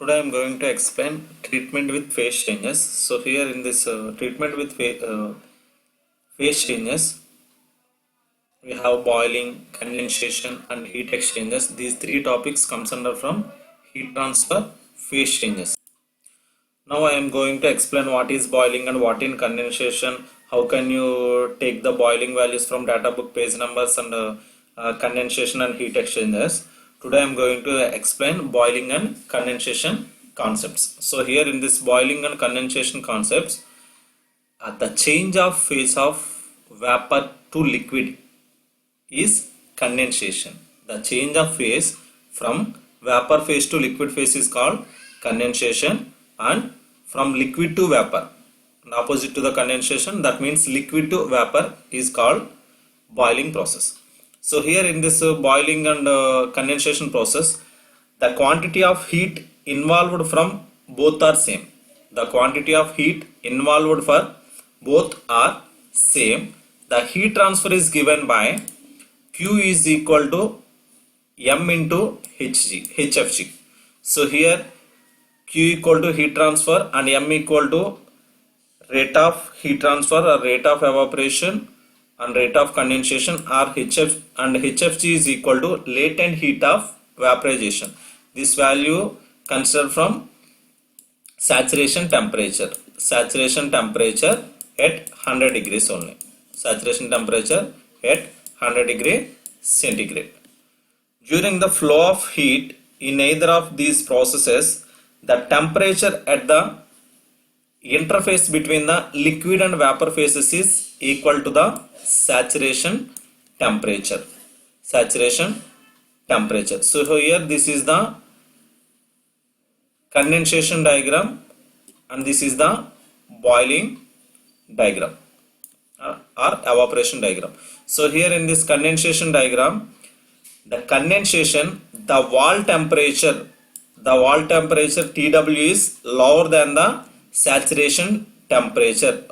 Today I am going to explain treatment with phase changes. So here in this treatment with phase changes, we have boiling, condensation and heat exchanges. These three topics comes under from heat transfer phase changes. Now I am going to explain what is boiling and what in condensation. How can you take the boiling values from data book page numbers and condensation and heat exchangers. Today I am going to explain boiling and condensation concepts. So here in this boiling and condensation concepts, the change of phase of vapor to liquid is condensation. The change of phase from vapor phase to liquid phase is called condensation, and from liquid to vapor, opposite to the condensation, that means liquid to vapor, is called boiling process. So here in this boiling and condensation process, the quantity of heat involved from both are same. The quantity of heat involved for both are same. The heat transfer is given by Q is equal to M into HFG. So here Q equal to heat transfer and M equal to rate of heat transfer or rate of evaporation and rate of condensation, or HF, and HFG is equal to latent heat of vaporization. This value considered from saturation temperature. Saturation temperature at 100 degrees only. Saturation temperature at 100 degree centigrade. During the flow of heat in either of these processes, the temperature at the interface between the liquid and vapor phases is equal to the saturation temperature. Saturation temperature. So here this is the condensation diagram and this is the boiling diagram or evaporation diagram. So here in this condensation diagram, the condensation, the wall temperature TW is lower than the saturation temperature,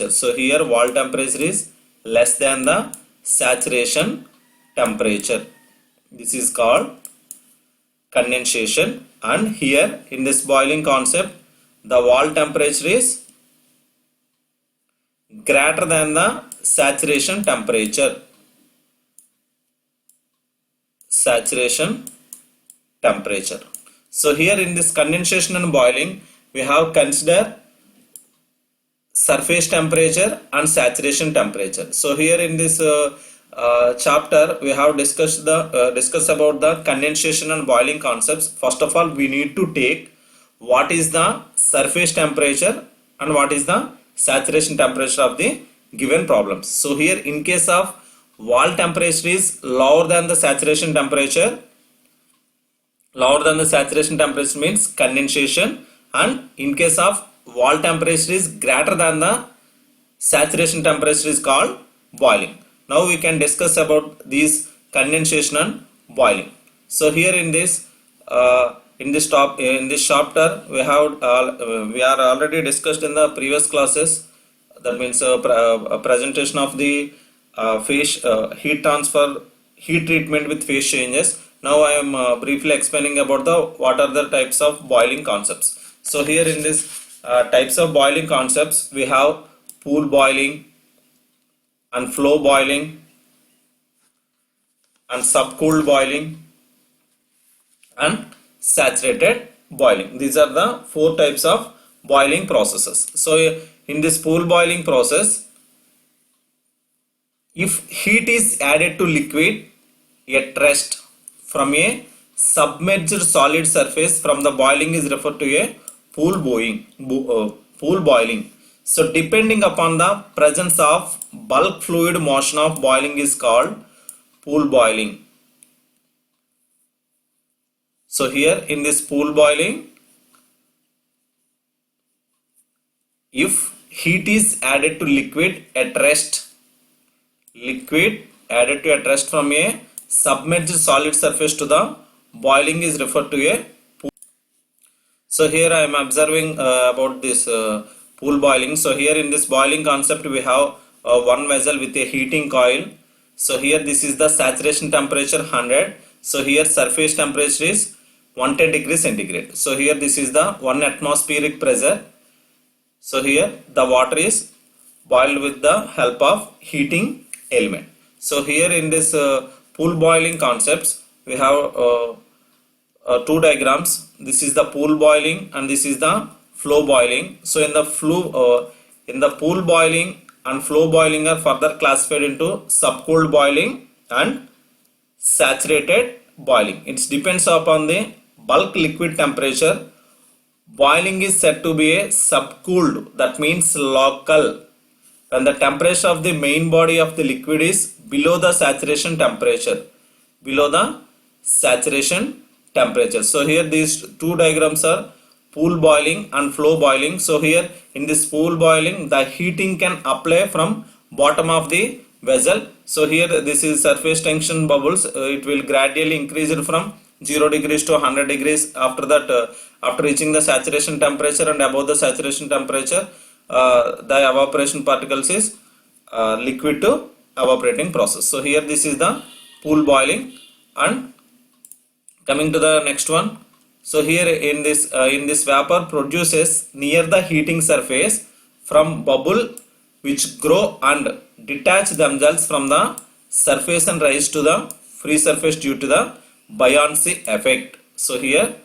So here wall temperature is less than the saturation temperature. This is called condensation, and here in this boiling concept, the wall temperature is greater than the saturation temperature. So here in this condensation and boiling, we have considered surface temperature and saturation temperature. So here in this chapter, we have discussed about the condensation and boiling concepts. First of all, we need to take what is the surface temperature and what is the saturation temperature of the given problems. So here in case of wall temperature is lower than the saturation temperature. Lower than the saturation temperature means condensation, and in case of wall temperature is greater than the saturation temperature is called boiling. Now we can discuss about these condensation and boiling. So here in this chapter we are already discussed in the previous classes. That means a presentation of the phase heat transfer, heat treatment with phase changes. Now I am briefly explaining about what are the types of boiling concepts. So here in this types of boiling concepts, we have pool boiling and flow boiling and subcooled boiling and saturated boiling. These are the four types of boiling processes. So in this pool boiling process, if heat is added to liquid at rest from a submerged solid surface, from the boiling is referred to a pool boiling. So depending upon the presence of bulk fluid, motion of boiling is called pool boiling. So here in this pool boiling, if heat is added to liquid at rest, from a submerged solid surface to the boiling is referred to a pool. So here I am observing about this pool boiling. So here in this boiling concept, we have one vessel with a heating coil. So here this is the saturation temperature 100. So here surface temperature is 110 degrees centigrade. So here this is the 1 atmospheric pressure. So here the water is boiled with the help of heating element. So here in this pool boiling concepts, we have two diagrams. This is the pool boiling and this is the flow boiling. So in the pool boiling and flow boiling are further classified into subcooled boiling and saturated boiling. It depends upon the bulk liquid temperature. Boiling is said to be a subcooled, that means local, when the temperature of the main body of the liquid is below the saturation temperature. Below the saturation temperature. So here these two diagrams are pool boiling and flow boiling. So here in this pool boiling, the heating can apply from bottom of the vessel. So here this is surface tension bubbles. It will gradually increase it from 0 degrees to 100 degrees. After that, after reaching the saturation temperature and above the saturation temperature, the evaporation particles is liquid to evaporating process. So here this is the pool boiling. And coming to the next one, so here in this vapor produces near the heating surface from bubble which grow and detach themselves from the surface and rise to the free surface due to the buoyancy effect. So here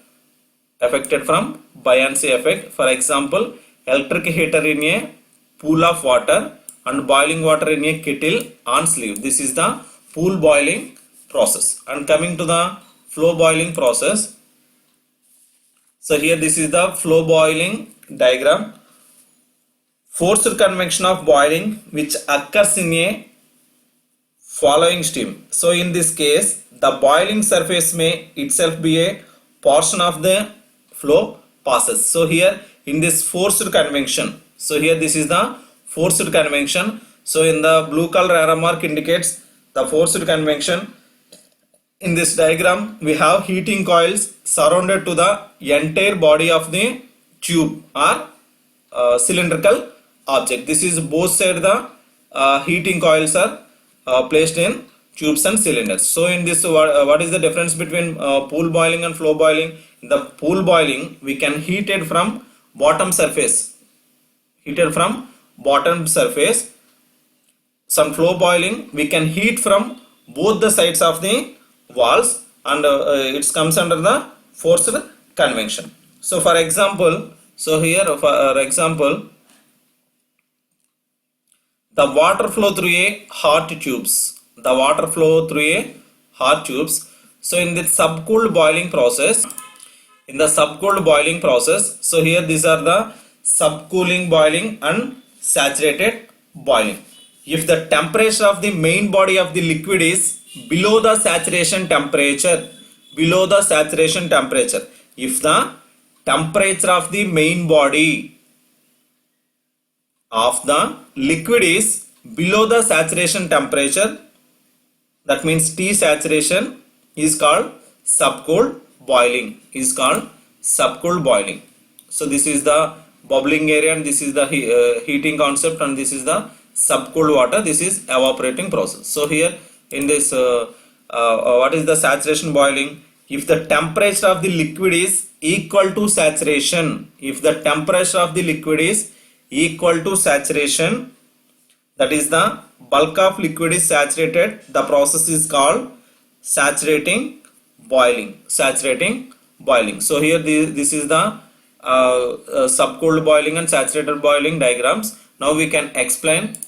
affected from buoyancy effect. For example, electric heater in a pool of water and boiling water in a kettle on sleeve. This is the pool boiling process. And coming to the flow boiling process. So here this is the flow boiling diagram. Forced convection of boiling which occurs in a following stream. So in this case, the boiling surface may itself be a portion of the flow process. So here in this forced convection, so here this is the forced convection. So in the blue color arrow mark indicates the forced convection. In this diagram, we have heating coils surrounded to the entire body of the tube or cylindrical object. This is both sides the heating coils are placed in tubes and cylinders. So in this, what is the difference between pool boiling and flow boiling? In the pool boiling, we can heat it from bottom surface. Heated from bottom surface. Some flow boiling, we can heat from both the sides of the walls, and it comes under the forced convection. So for example, so here for example, the water flow through a hot tubes. The water flow through a hot tubes. So in the subcooled boiling process, so here these are the subcooling boiling and saturated boiling. If the temperature of the main body of the liquid is below the saturation temperature, if the temperature of the main body of the liquid is below the saturation temperature, that means T saturation, is called subcooled boiling. So this is the bubbling area and this is the heating concept, and this is the subcooled water. This is evaporating process. So here in this what is the saturation boiling? If the temperature of the liquid is equal to saturation, that is the bulk of liquid is saturated, the process is called saturating boiling. So here this is the subcooled boiling and saturated boiling diagrams. Now we can explain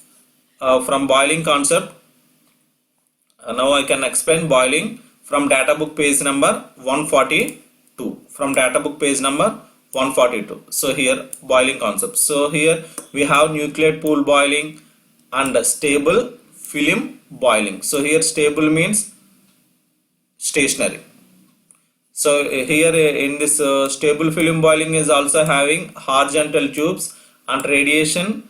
from boiling concept. Now I can explain boiling from data book page number 142. So here boiling concept. So here we have nucleate pool boiling and stable film boiling. So here stable means stationary. So here in this stable film boiling is also having horizontal tubes and radiation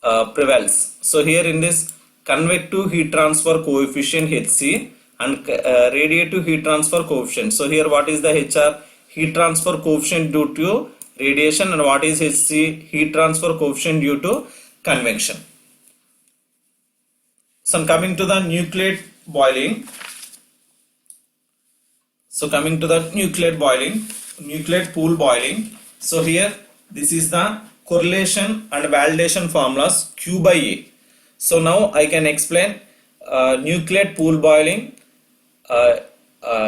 prevails. So here in this convective heat transfer coefficient Hc and radiative heat transfer coefficient. So here what is the HR? Heat transfer coefficient due to radiation, and what is Hc? Heat transfer coefficient due to convection. So coming to the nucleate boiling. So coming to the nucleate pool boiling. So here this is the correlation and validation formulas Q by A. So now I can explain nucleate pool boiling,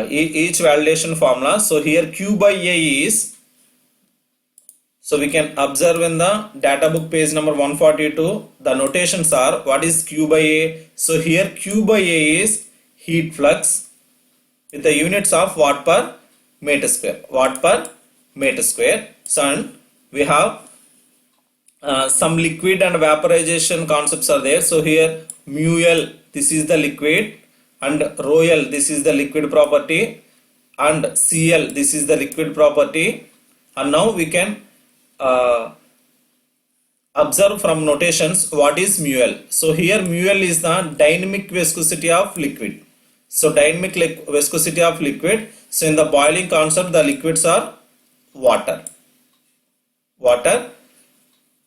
each validation formula. So here Q by A is, so we can observe in the data book page number 142, the notations are what is Q by A. So here Q by A is heat flux with the units of watt per meter square. Watt per meter square. So and we have some liquid and vaporization concepts are there. So here mu L, this is the liquid, and rho L, this is the liquid property, and Cl, this is the liquid property. And now we can observe from notations what is mu L. So here mu L is the dynamic viscosity of liquid. So dynamic viscosity of liquid. So in the boiling concept, the liquids are water.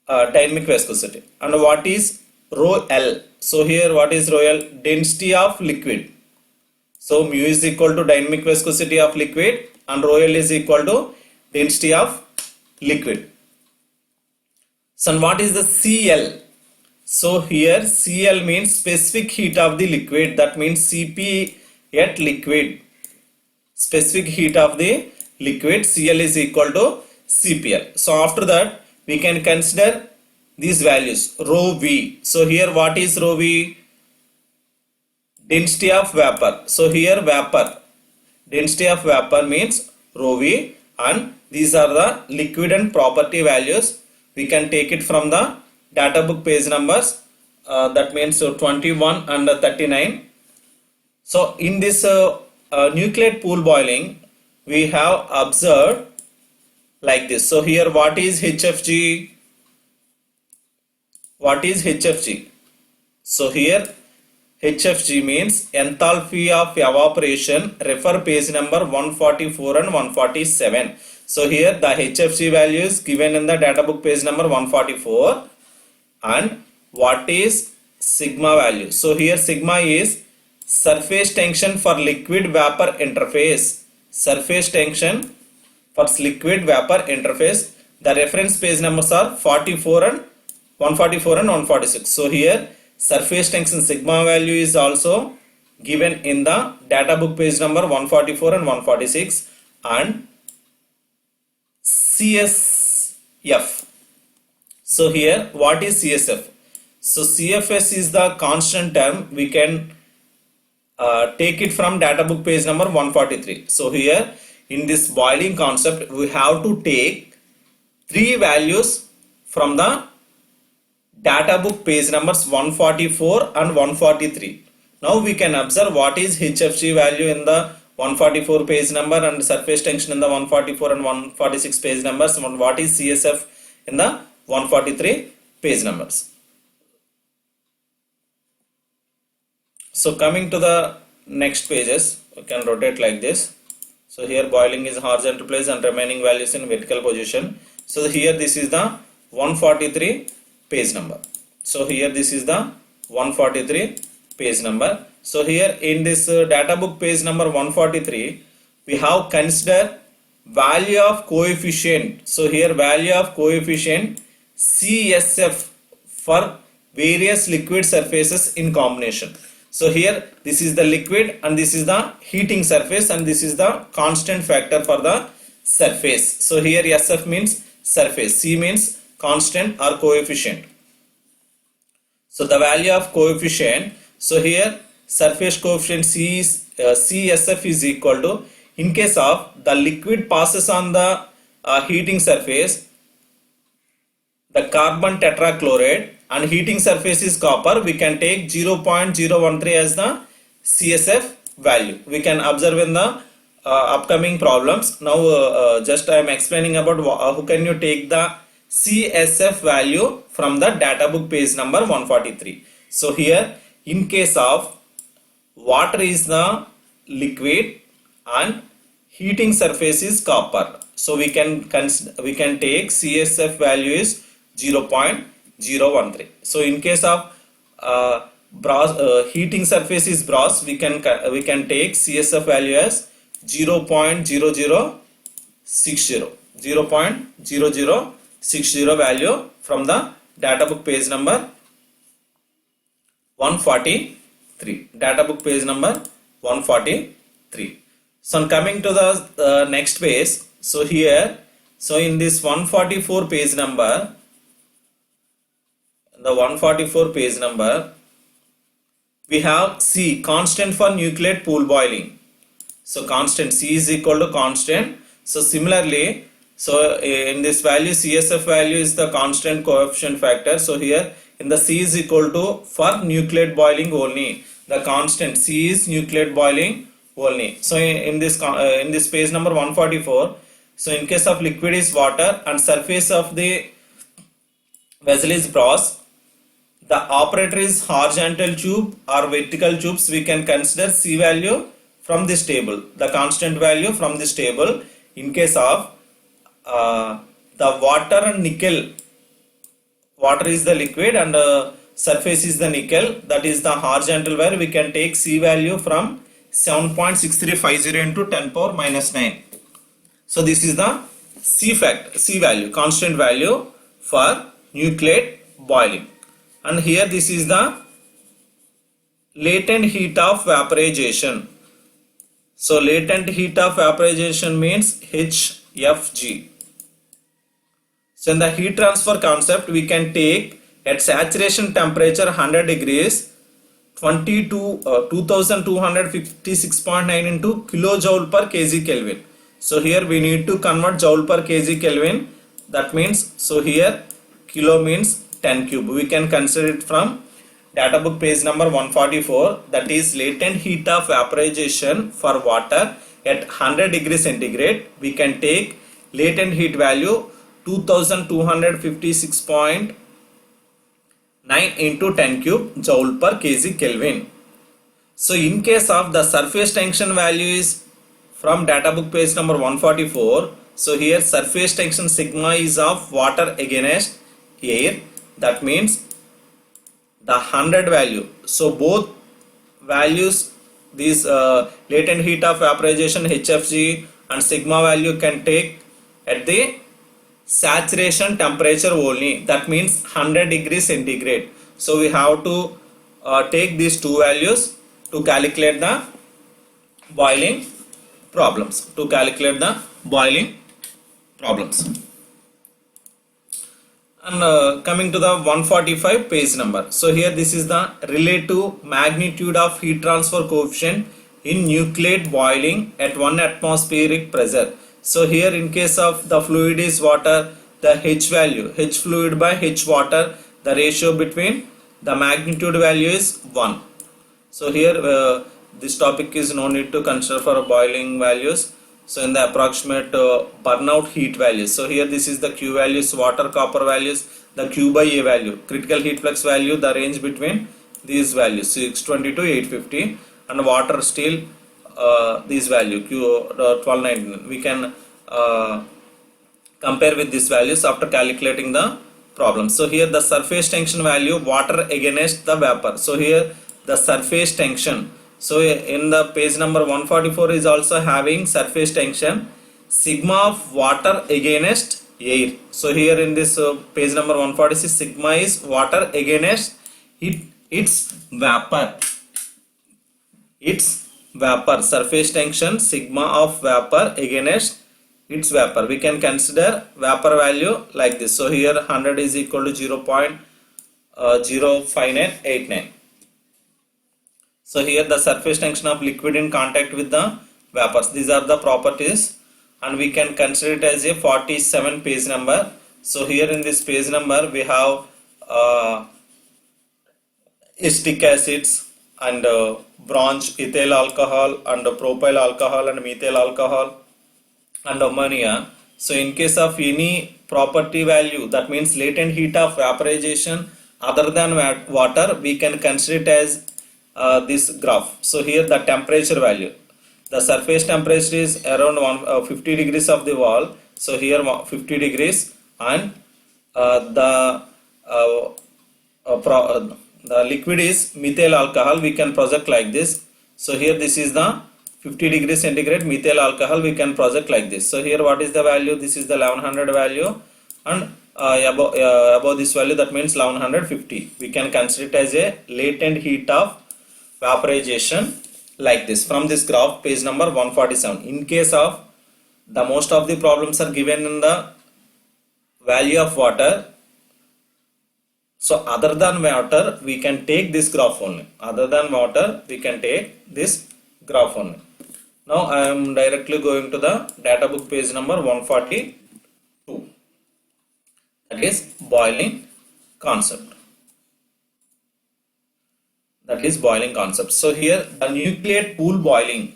Dynamic viscosity. And what is rho L? So here what is rho L? Density of liquid. So mu is equal to dynamic viscosity of liquid and rho L is equal to density of liquid. So what is the Cl? So here Cl means specific heat of the liquid, that means Cp at liquid. Specific heat of the liquid, Cl is equal to Cpl. So after that we can consider these values rho V. So here what is rho V? Density of vapor. So here vapor, density of vapor means rho V, and these are the liquid and property values. We can take it from the data book page numbers, that means 21 and 39. So in this nucleate pool boiling we have observed like this. So here what is HFG? What is HFG? So here HFG means enthalpy of evaporation. Refer page number 144 and 147. So here the HFG value is given in the data book page number 144. And what is sigma value? So here sigma is surface tension for liquid vapor interface. Surface tension for liquid vapor interface. The reference page numbers are 44 and 144 and 146. So here surface tension sigma value is also given in the data book page number 144 and 146. And CSF. So here what is CSF? So CFS is the constant term. We can take it from data book page number 143. So here in this boiling concept we have to take three values from the data book page numbers 144 and 143. Now we can observe what is HFG value in the 144 page number and surface tension in the 144 and 146 page numbers, and what is CSF in the 143 page numbers. So coming to the next pages, we can rotate like this. So here boiling is horizontal place and remaining values in vertical position. So here this is the 143 page number. So here this is the 143 page number. So here in this data book page number 143 we have consider value of coefficient. So here value of coefficient CSF for various liquid surfaces in combination. So here this is the liquid and this is the heating surface and this is the constant factor for the surface. So here SF means surface, C means constant or coefficient. So the value of coefficient, so here surface coefficient CSF is equal to, in case of the liquid passes on the heating surface, the carbon tetrachloride, and heating surface is copper, we can take 0.013 as the CSF value. We can observe in the upcoming problems. Now just I am explaining about how can you take the CSF value from the data book page number 143. So here in case of water is the liquid and heating surface is copper, so we can take CSF value is 0.013. So in case of brass, heating surface is brass, we can take CSF value as 0.0060 value from the data book page number 143. Data book page number 143. So coming to the next page. So here, so in this 144 page number, the 144 page number, we have C, constant for nucleate pool boiling. So constant C is equal to constant. So similarly, so in this value CSF value is the constant coefficient factor. So here in the C is equal to for nucleate boiling only. The constant C is nucleate boiling only. So in this page number 144, so in case of liquid is water and surface of the vessel is brass, the operator is horizontal tube or vertical tubes, we can consider C value from this table, the constant value from this table. In case of the water and nickel, water is the liquid and surface is the nickel, that is the horizontal value, we can take C value from 7.6350 into 10 power minus 9. So this is the C value, constant value for nucleate boiling. And here this is the latent heat of vaporization. So latent heat of vaporization means HFG. So in the heat transfer concept, we can take at saturation temperature 100 degrees 2256.9 into kilojoule per kg Kelvin. So here we need to convert joule per kg Kelvin. That means, so here kilo means 10 cube. We can consider it from data book page number 144. That is latent heat of vaporization for water at 100 degrees centigrade. We can take latent heat value 2256.9 into 10 cube joule per kg Kelvin. So in case of the surface tension value is from data book page number 144. So here surface tension sigma is of water against air. That means the 100 value. So both values, these latent heat of vaporization HFG and sigma value can take at the saturation temperature only. That means 100 degrees centigrade. So we have to take these two values to calculate the boiling problems. And coming to the 145 page number. So here this is the relative magnitude of heat transfer coefficient in nucleate boiling at 1 atmospheric pressure. So here in case of the fluid is water, the H value, H fluid by H water, the ratio between the magnitude value is 1. So here this topic is no need to consider for boiling values. So in the approximate burnout heat values. So here this is the Q values, water copper values, the Q by A value, critical heat flux value, the range between these values 620 to 850, and water steel this value Q 1299. We can compare with these values after calculating the problem. So here the surface tension value, water against the vapor. So here the surface tension. So in the page number 144 is also having surface tension sigma of water against air. So here in this page number 146, sigma is water against its vapor. Surface tension sigma of vapor against its vapor. We can consider vapor value like this. So here 100 is equal to 0.05989. So here the surface tension of liquid in contact with the vapors. These are the properties, and we can consider it as a 47 page number. So here in this page number we have acetic acids and bronze, ethyl alcohol and propyl alcohol and methyl alcohol and ammonia. So in case of any property value, that means latent heat of vaporization other than water, we can consider it as this graph. So here the temperature value, the surface temperature is around 50 degrees of the wall. So here 50 degrees, and the liquid is methyl alcohol. We can project like this. So here this is the 50 degrees centigrade methyl alcohol we can project like this. So here what is the value? This is the 1100 value, and above this value, that means 1150. We can consider it as a latent heat of vaporization like this from this graph, page number 147. In case of the most of the problems are given in the value of water, so other than water we can take this graph only. Other than water we can take this graph only. Now I am directly going to the data book, page number 142. That is boiling concept. That is boiling concept. So here the nucleate pool boiling.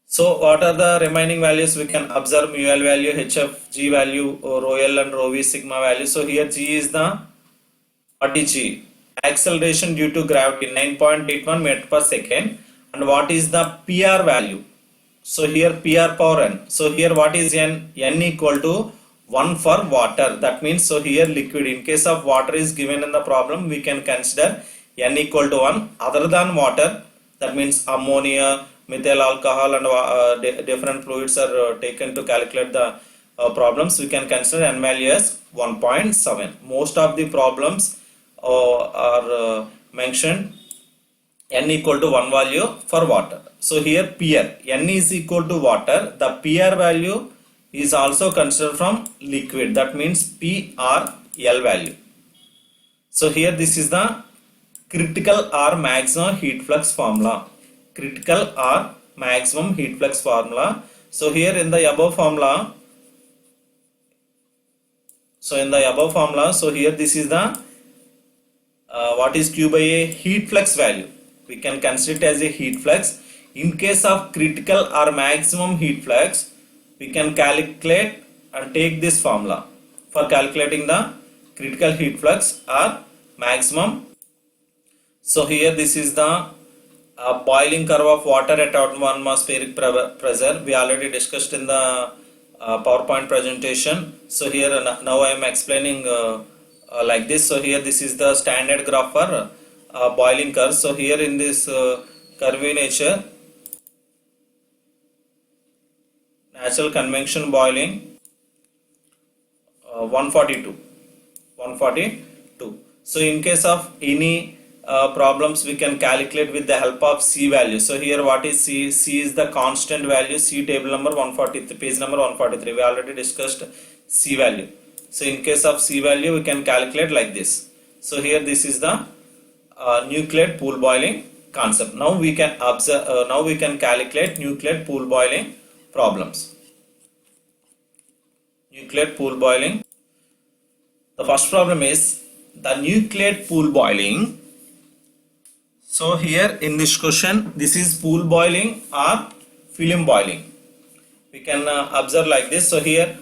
So what are the remaining values? We can observe mu L value, HF, G value, rho L and rho V sigma value. So here G is the, what is G? Acceleration due to gravity, 9.81 meter per second. And what is the PR value? So here PR power N. So here what is N? N equal to 1 for water. That means, so here liquid, in case of water is given in the problem, we can consider N equal to 1. Other than water, that means ammonia, methyl alcohol and different fluids are taken to calculate the problems. We can consider N value as 1.7. Most of the problems are mentioned N equal to 1 value for water. So here PR, N is equal to water. The PR value is also considered from liquid. That means PRL value. So here this is the critical or maximum heat flux formula. Critical or maximum heat flux formula. So here in the above formula, so here this is the what is Q by A? Heat flux value. We can consider it as a heat flux. In case of critical or maximum heat flux, we can calculate and take this formula for calculating the critical heat flux or maximum. So here this is the boiling curve of water at 1 atmospheric pressure. We already discussed in the PowerPoint presentation. So here now I am explaining like this. So here this is the standard graph for boiling curve. So here in this curvature, natural convection boiling, 142. So in case of any problems, we can calculate with the help of C value. So here what is C? C is the constant value. C table number 143, page number 143. We already discussed C value. So in case of C value, we can calculate like this. So here this is the nucleate pool boiling concept. Now we can observe. Now we can calculate nucleate pool boiling problems. Nucleate pool boiling. The first problem is the nucleate pool boiling. So here in this question, this is pool boiling or film boiling. We can observe like this. So here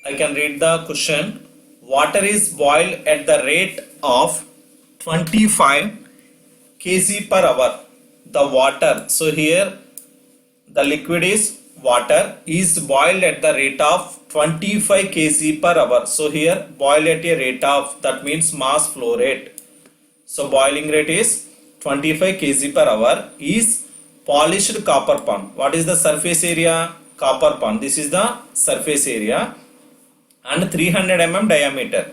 I can read the question. Water is boiled at the rate of 25 kg per hour. The water, so here the liquid is water, is boiled at the rate of 25 kg per hour. So here boil at a rate of, that means mass flow rate. So boiling rate is 25 kg per hour, is polished copper pan. What is the surface area? Copper pan. This is the surface area and 300 mm diameter.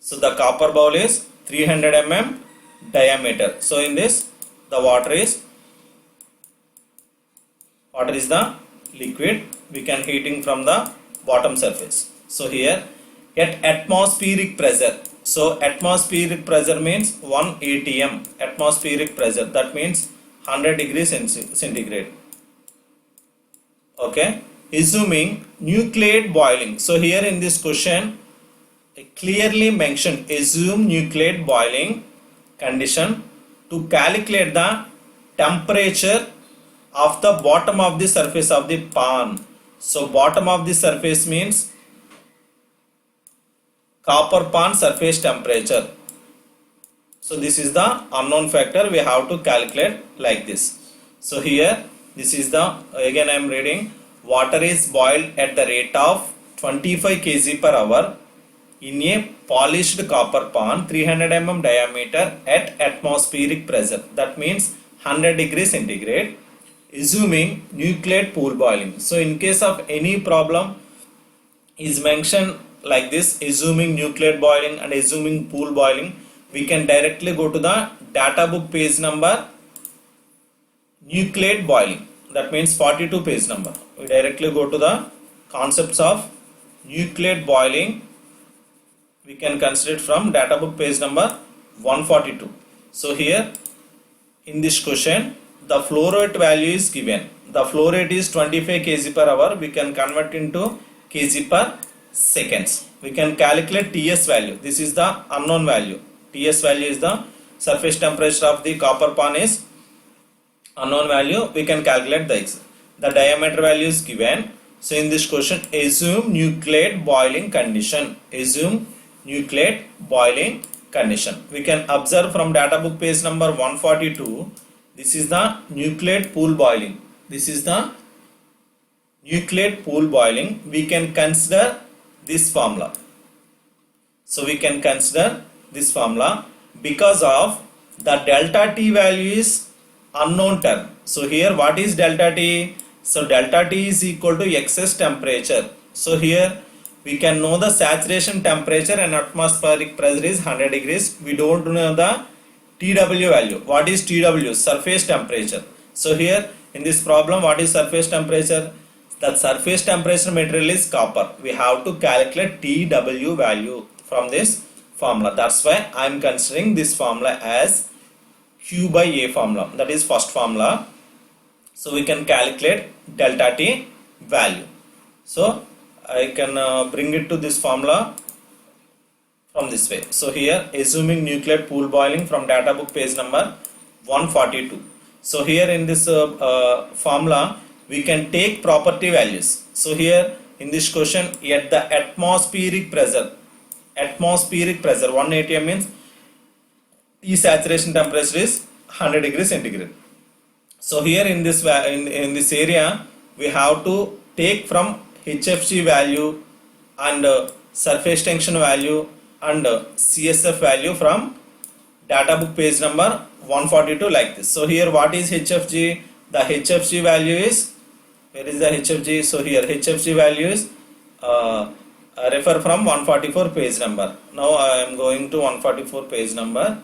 So the copper bowl is 300 mm diameter. So in this the water is the liquid. We can heating from the bottom surface. So here at atmospheric pressure. So atmospheric pressure means 1 atm. Atmospheric pressure, that means 100 degrees centigrade. Okay. Assuming nucleate boiling. So here in this question, I clearly mentioned assume nucleate boiling condition to calculate the temperature of the bottom of the surface of the pan. So bottom of the surface means copper pan surface temperature. So this is the unknown factor. We have to calculate like this. So here this is the, again I am reading, water is boiled at the rate of 25 kg per hour in a polished copper pan 300 mm diameter at atmospheric pressure. That means 100 degrees centigrade. assuming nucleate pool boiling. So in case of any problem is mentioned like this, assuming nucleate boiling and assuming pool boiling, we can directly go to the data book page number nucleate boiling. That means 42 page number. We directly go to the concepts of nucleate boiling. We can consider it from data book page number 142. So here in this question, the flow rate value is given. The flow rate is 25 kg per hour. We can convert into kg per seconds. We can calculate TS value. This is the unknown value. TS value is the surface temperature of the copper pan is unknown value. We can calculate the diameter value is given. So in this question, assume nucleate boiling condition. Assume nucleate boiling condition. We can observe from data book page number 142. This is the nucleate pool boiling. This is the nucleate pool boiling. We can consider this formula. So we can consider this formula because of the delta T value is unknown term. So here what is delta T? So delta T is equal to excess temperature. So here we can know the saturation temperature and atmospheric pressure is 100 degrees. We don't know the TW value. What is TW? Surface temperature. So here in this problem, what is surface temperature? The surface temperature material is copper. We have to calculate TW value from this formula. That's why I am considering this formula as Q by A formula. That is first formula. So we can calculate delta T value. So I can bring it to this formula from this way. So here assuming nucleate pool boiling from data book page number 142. So here in this formula we can take property values. So here in this question, at the atmospheric pressure 1 atm means T saturation temperature is 100 degrees centigrade. So here in this area we have to take from HFG value and surface tension value and CSF value from data book page number 142 like this. So here what is HFG? The HFG value is, where is the HFG? So here HFG value is refer from 144 page number. Now I am going to 144 page number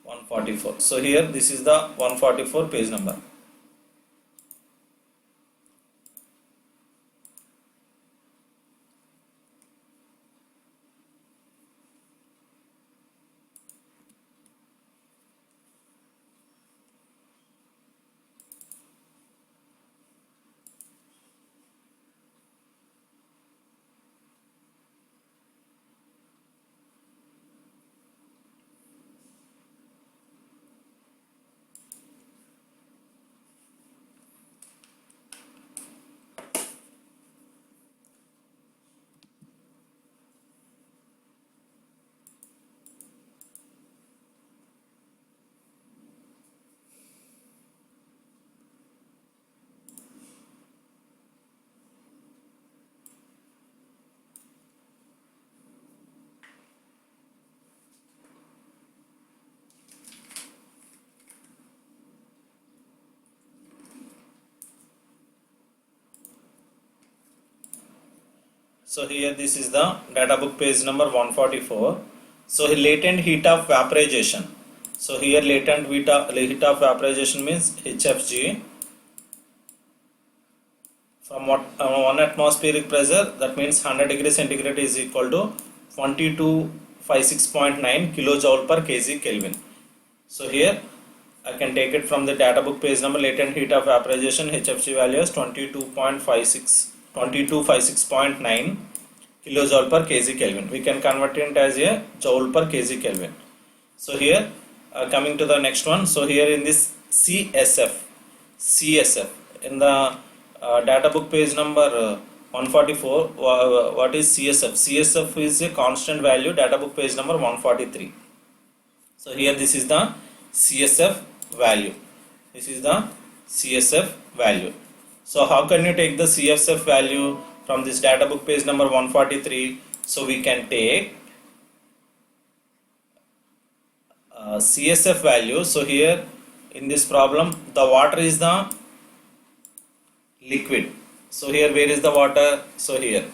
144. So here this is the 144 page number. So here this is the data book page number 144. So latent heat of vaporization. So here latent heat of vaporization means HFG from 1 atmospheric pressure, that means 100 degrees centigrade is equal to 2256.9 kilojoule per kg Kelvin. So here I can take it from the data book page number. Latent heat of vaporization HFG value is 2256.9 kilojoule per kg Kelvin. We can convert it as a joule per kg Kelvin. So here coming to the next one. So here in this CSF in the data book page number 144, what is CSF? CSF is a constant value, data book page number 143. So here this is the CSF value. This is the CSF value. So how can you take the CSF value from this data book page number 143? So we can take CSF value. So here in this problem, the water is the liquid. So here where is the water? So here,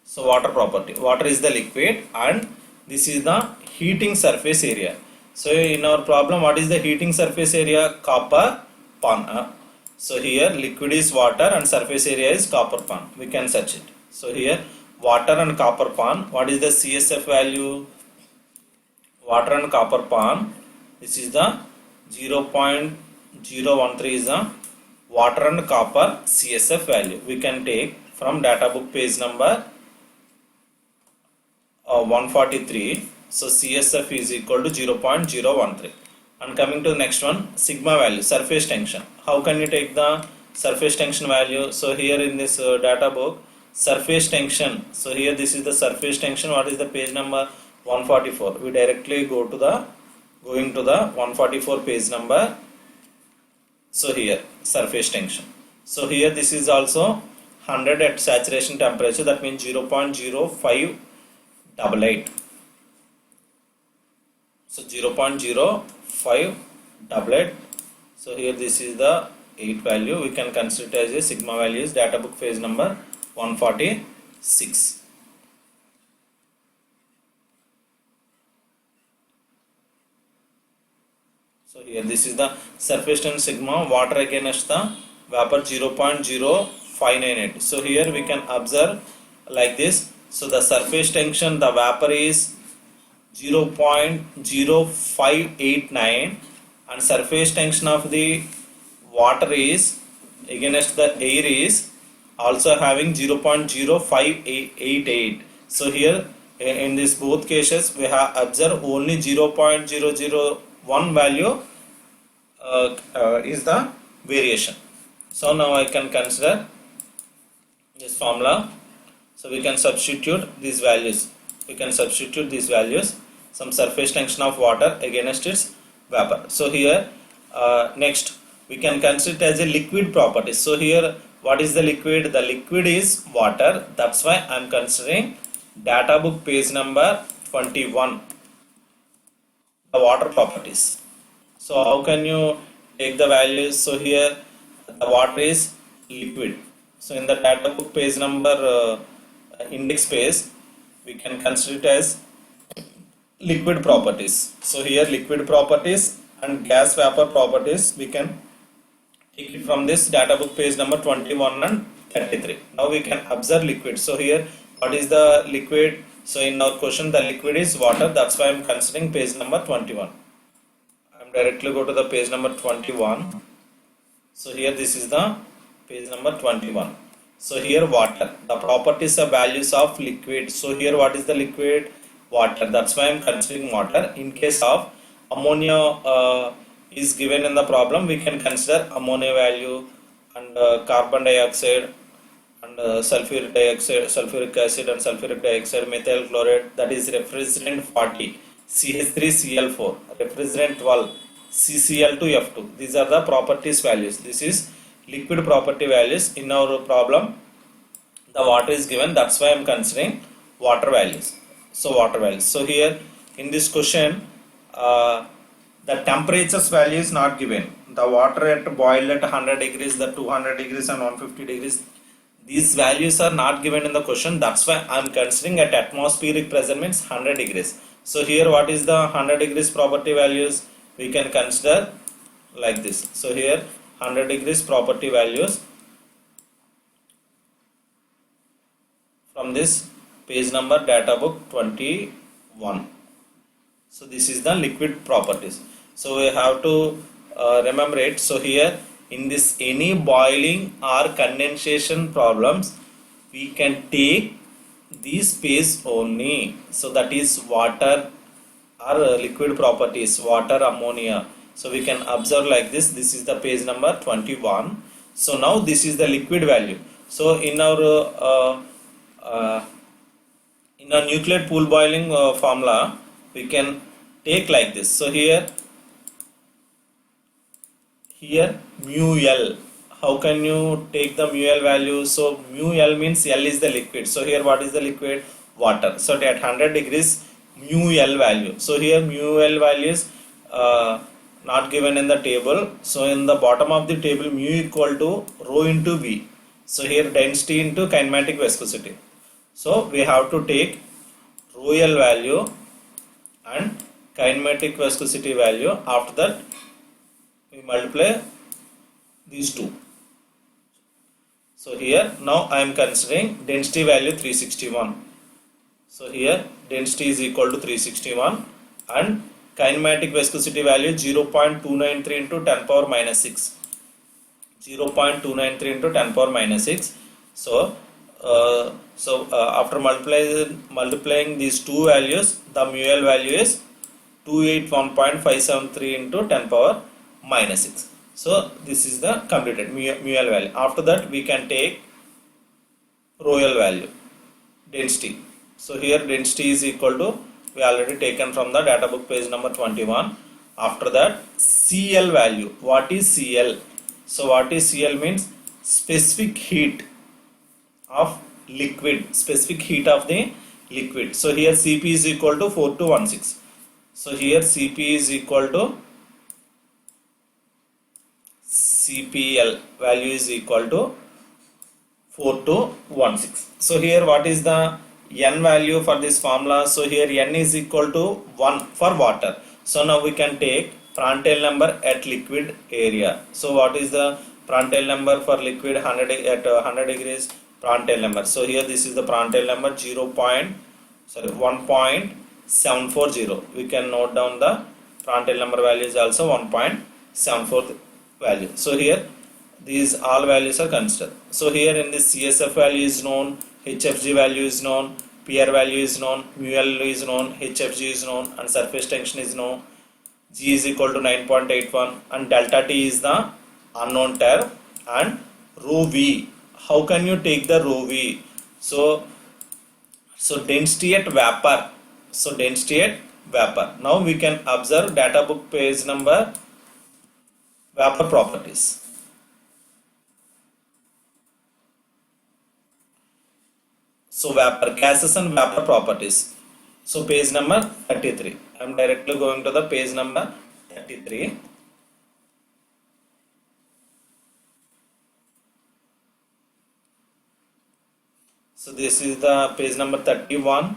so water property, water is the liquid and this is the heating surface area. So in our problem, what is the heating surface area? Copper pan. So here liquid is water and surface area is copper pan. We can search it. So here water and copper pan, what is the CSF value? Water and copper pan, this is the 0.013 is the water and copper CSF value. We can take from data book page number 143. So CSF is equal to 0.013. And coming to the next one, sigma value, surface tension. How can you take the surface tension value? So here in this data book, surface tension. So here this is the surface tension. What is the page number? 144. We directly going to the 144 page number. So here surface tension. So here this is also 100 at saturation temperature, that means 0.0588. So 0.0588. So here this is the 8 value. We can consider it as a sigma value is data book page number 146. So here this is the surface tension sigma, water against the vapor 0.0598. So here we can observe like this. So the surface tension, the vapor is 0.0589 and surface tension of the water is against the air is also having 0.0588. So here in this both cases we have observed only 0.001 value is the variation. So now I can consider this formula. So we can substitute these values. Some surface tension of water against its vapor. So here next we can consider it as a liquid property. So here what is the liquid? The liquid is water. That's why I am considering data book page number 21, the water properties. So how can you take the values? So here the water is liquid. So in the data book page number index page, we can consider it as liquid properties. So here liquid properties and gas vapor properties, we can take it from this data book page number 21 and 33. Now we can observe liquid. So here what is the liquid? So in our question the liquid is water. That's why I am considering page number 21. I am directly go to the page number 21. So here this is the page number 21. So here water, the properties of values of liquid. So here what is the liquid? Water. That's why I am considering water. In case of ammonia is given in the problem, we can consider ammonia value and carbon dioxide and sulfuric dioxide, sulfuric acid and sulfuric dioxide, methyl chloride, that is refrigerant 40, CH3Cl4, refrigerant 12, CCl2F2. These are the properties values. This is liquid property values. In our problem the water is given, that's why I am considering water values. So water values. So here in this question the temperatures value is not given. The water at boil at 100 degrees, the 200 degrees and 150 degrees, these values are not given in the question. That's why I am considering at atmospheric pressure means 100 degrees. So here what is the 100 degrees property values? We can consider like this. So here 100 degrees property values from this page number data book 21. So this is the liquid properties. So we have to remember it. So here in this any boiling or condensation problems, we can take this phase only. So that is water or liquid properties, water, ammonia. So we can observe like this. This is the page number 21. So now this is the liquid value. So in our nuclear pool boiling formula, we can take like this. So here mu L. How can you take the mu L value? So mu L means L is the liquid. So here what is the liquid? Water. So at 100 degrees mu L value. So here mu L value is not given in the table. So in the bottom of the table, mu equal to rho into V. So here density into kinematic viscosity. So we have to take rho L value and kinematic viscosity value. After that we multiply these two. So here now I am considering density value 361. So here density is equal to 361 and kinematic viscosity value 0.293 into 10 power minus 6. 0.293 into 10 power minus 6. So after multiplying these two values, the mu L value is 281.573 into 10 power minus 6. So this is the completed mu L value. After that we can take rho L value, density. So here density is equal to, we already taken from the data book page number 21. After that CL value. What is CL? So what is CL means specific heat of liquid, specific heat of the liquid. So here Cp is equal to 4216. So here Cp is equal to CPL value is equal to 4216. So here what is the N value for this formula? So here N is equal to 1 for water. So now we can take Prandtl number at liquid area. So what is the Prandtl number for liquid 100 degrees? Prandtl number. So here this is the Prandtl number 1.740. We can note down the Prandtl number value is also 1.74 value. So here these all values are considered. So here in this CSF value is known, HFG value is known, PR value is known, mu L is known, HFG is known, and surface tension is known. G is equal to 9.81 and delta T is the unknown term, and rho V. How can you take the rho V? So density at vapor. So density at vapor. Now we can observe data book page number vapor properties. So vapor, gases and vapor properties. So page number 33. I am directly going to the page number 33. So this is the page number 31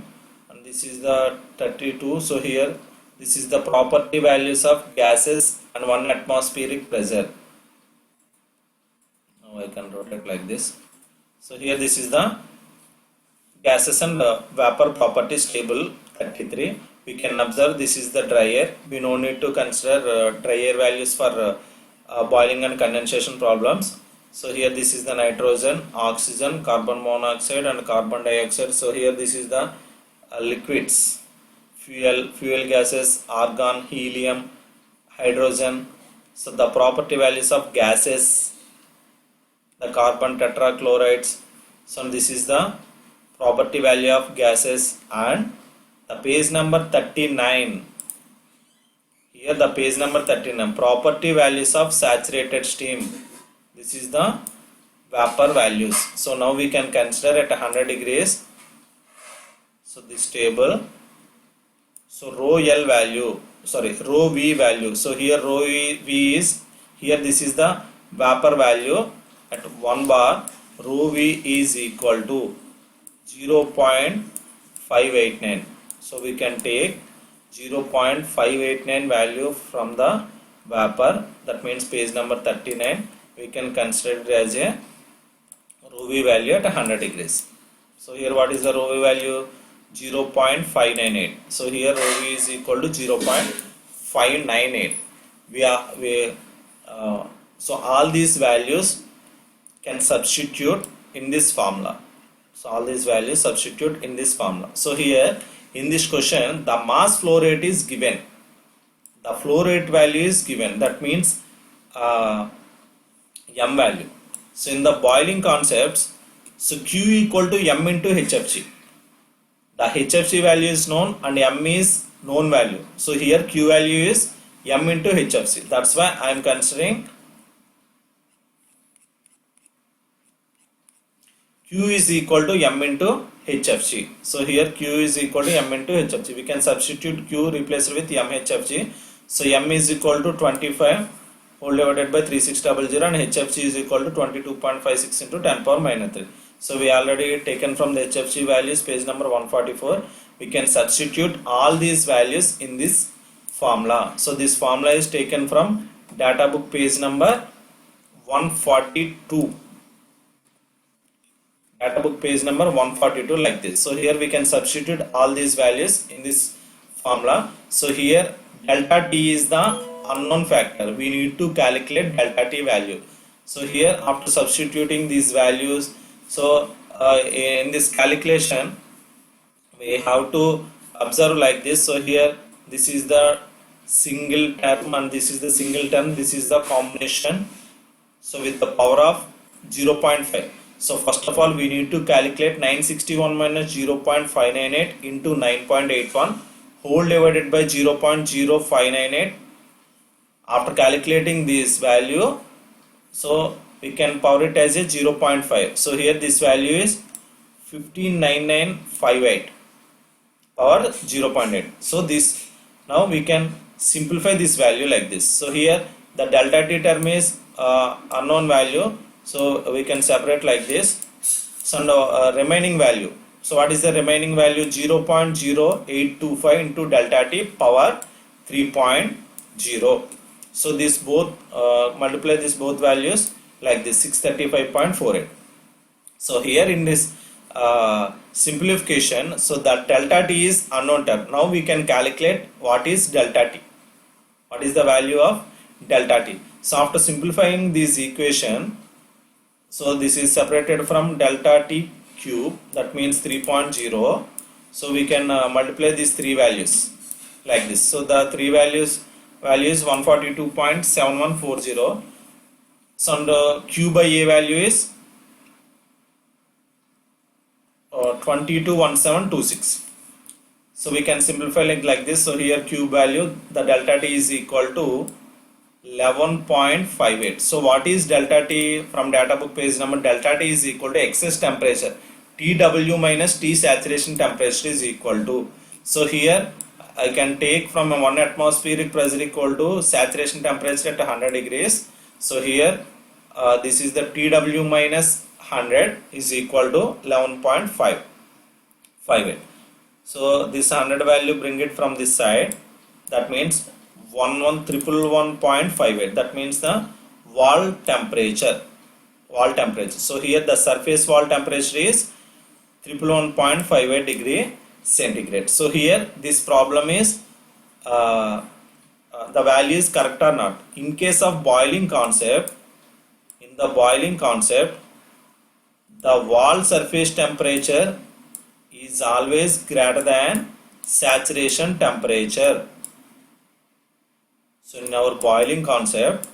and this is the 32. So here this is the property values of gases and 1 atmospheric pressure. Now I can rotate like this. So here this is the gases and vapor properties table 33. We can observe this is the dry air. We no need to consider dry air values for boiling and condensation problems. So here this is the nitrogen, oxygen, carbon monoxide and carbon dioxide. So here this is the liquids, fuel gases, argon, helium, hydrogen. So the property values of gases, the carbon tetrachlorides. So this is the property value of gases, and the page number 39. Here the page number 39, property values of saturated steam. This is the vapor values. So now we can consider at 100 degrees. So this table. So rho L value, rho V value. So here rho V is, here this is the vapor value at 1 bar. Rho V is equal to 0.589. So we can take 0.589 value from the vapor. That means page number 39. We can consider it as a rho V value at 100 degrees. So here what is the rho V value? 0.598. So here rho V is equal to 0.598. So all these values can substitute in this formula. So all these values substitute in this formula. So here in this question the mass flow rate is given. The flow rate value is given. That means M value. So in the boiling concepts, so Q equal to M into HFG. The HFG value is known and M is known value. So here Q value is M into HFG. That's why I am considering Q is equal to M into HFG. So here Q is equal to M into HFG. We can substitute Q replaced with MHFG. So M is equal to 25 whole divided by 3600, and HFC is equal to 22.56 into 10 power minus 3. So we already taken from the HFC values, page number 144. We can substitute all these values in this formula. So this formula is taken from data book page number 142. Data book page number 142, like this. So here we can substitute all these values in this formula. So here delta T is the unknown factor. We need to calculate delta T value. So here after substituting these values, so in this calculation we have to observe like this. So here this is the single term and this is the single term, this is the combination, so with the power of 0.5. So first of all we need to calculate 961 minus 0.598 into 9.81 whole divided by 0.0598. After calculating this value, so we can power it as a 0.5. So here this value is 159958 power 0.8. So this, now we can simplify this value like this. So here the delta T term is unknown value, so we can separate like this. So now remaining value, so what is the remaining value? 0.0825 into delta T power 3.0. so this both multiply this both values like this, 635.48. so here in this simplification, so that delta T is unknown term. Now we can calculate what is delta T, what is the value of delta T. So after simplifying this equation, so this is separated from delta T cube, that means 3.0. so we can multiply these three values like this. So the three values is 142.7140. so the Q by A value is 221726. so we can simplify like this. So here Q value, the delta T is equal to 11.58. so what is delta T from data book page number? Delta T is equal to excess temperature, TW minus T saturation temperature is equal to. So here I can take from a 1 atmospheric pressure equal to saturation temperature at 100 degrees. So here this is the TW minus 100 is equal to 11.58. So this 100 value, bring it from this side, that means 11,111.58. that means the wall temperature. So here the surface wall temperature is 1111.58 degree centigrade. So here this problem is the value is correct or not. In case of boiling concept, in the boiling concept, the wall surface temperature is always greater than saturation temperature. So in our boiling concept,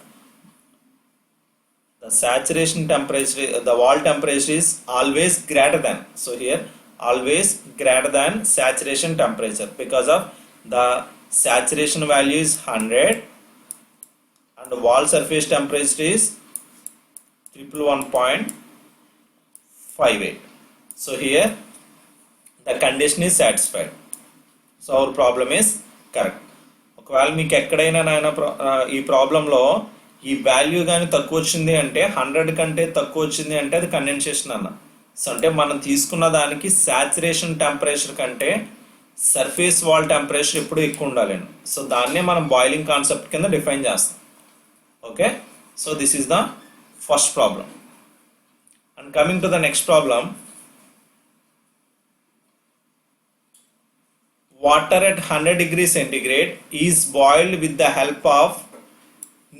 the saturation temperature, the wall temperature is always greater than. So here always greater than saturation temperature, because of the saturation value is 100 and the wall surface temperature is 1111.58. so here the condition is satisfied. So our problem is correct. ఒకవేళ మీకు ఎక్కడైనా నాయన ఈ ప్రాబ్లంలో ఈ value కానీ తక్కువ వచ్చింది అంటే 100 కంటే తక్కువ వచ్చింది అంటే అది కండెన్సేషన్ అన్న. సో అంటే మనం తీసుకున్న దానికి సాచురేషన్ టెంపరేచర్ కంటే సర్ఫేస్ వాల్ టెంపరేచర్ ఎప్పుడు ఎక్కువ ఉండాలండి. సో దాన్నే మనం బాయిలింగ్ కాన్సెప్ట్ కింద డిఫైన్ చేస్తాం. Okay, so this is the first problem. And coming to the next problem, water at 100 degrees centigrade is boiled with the help of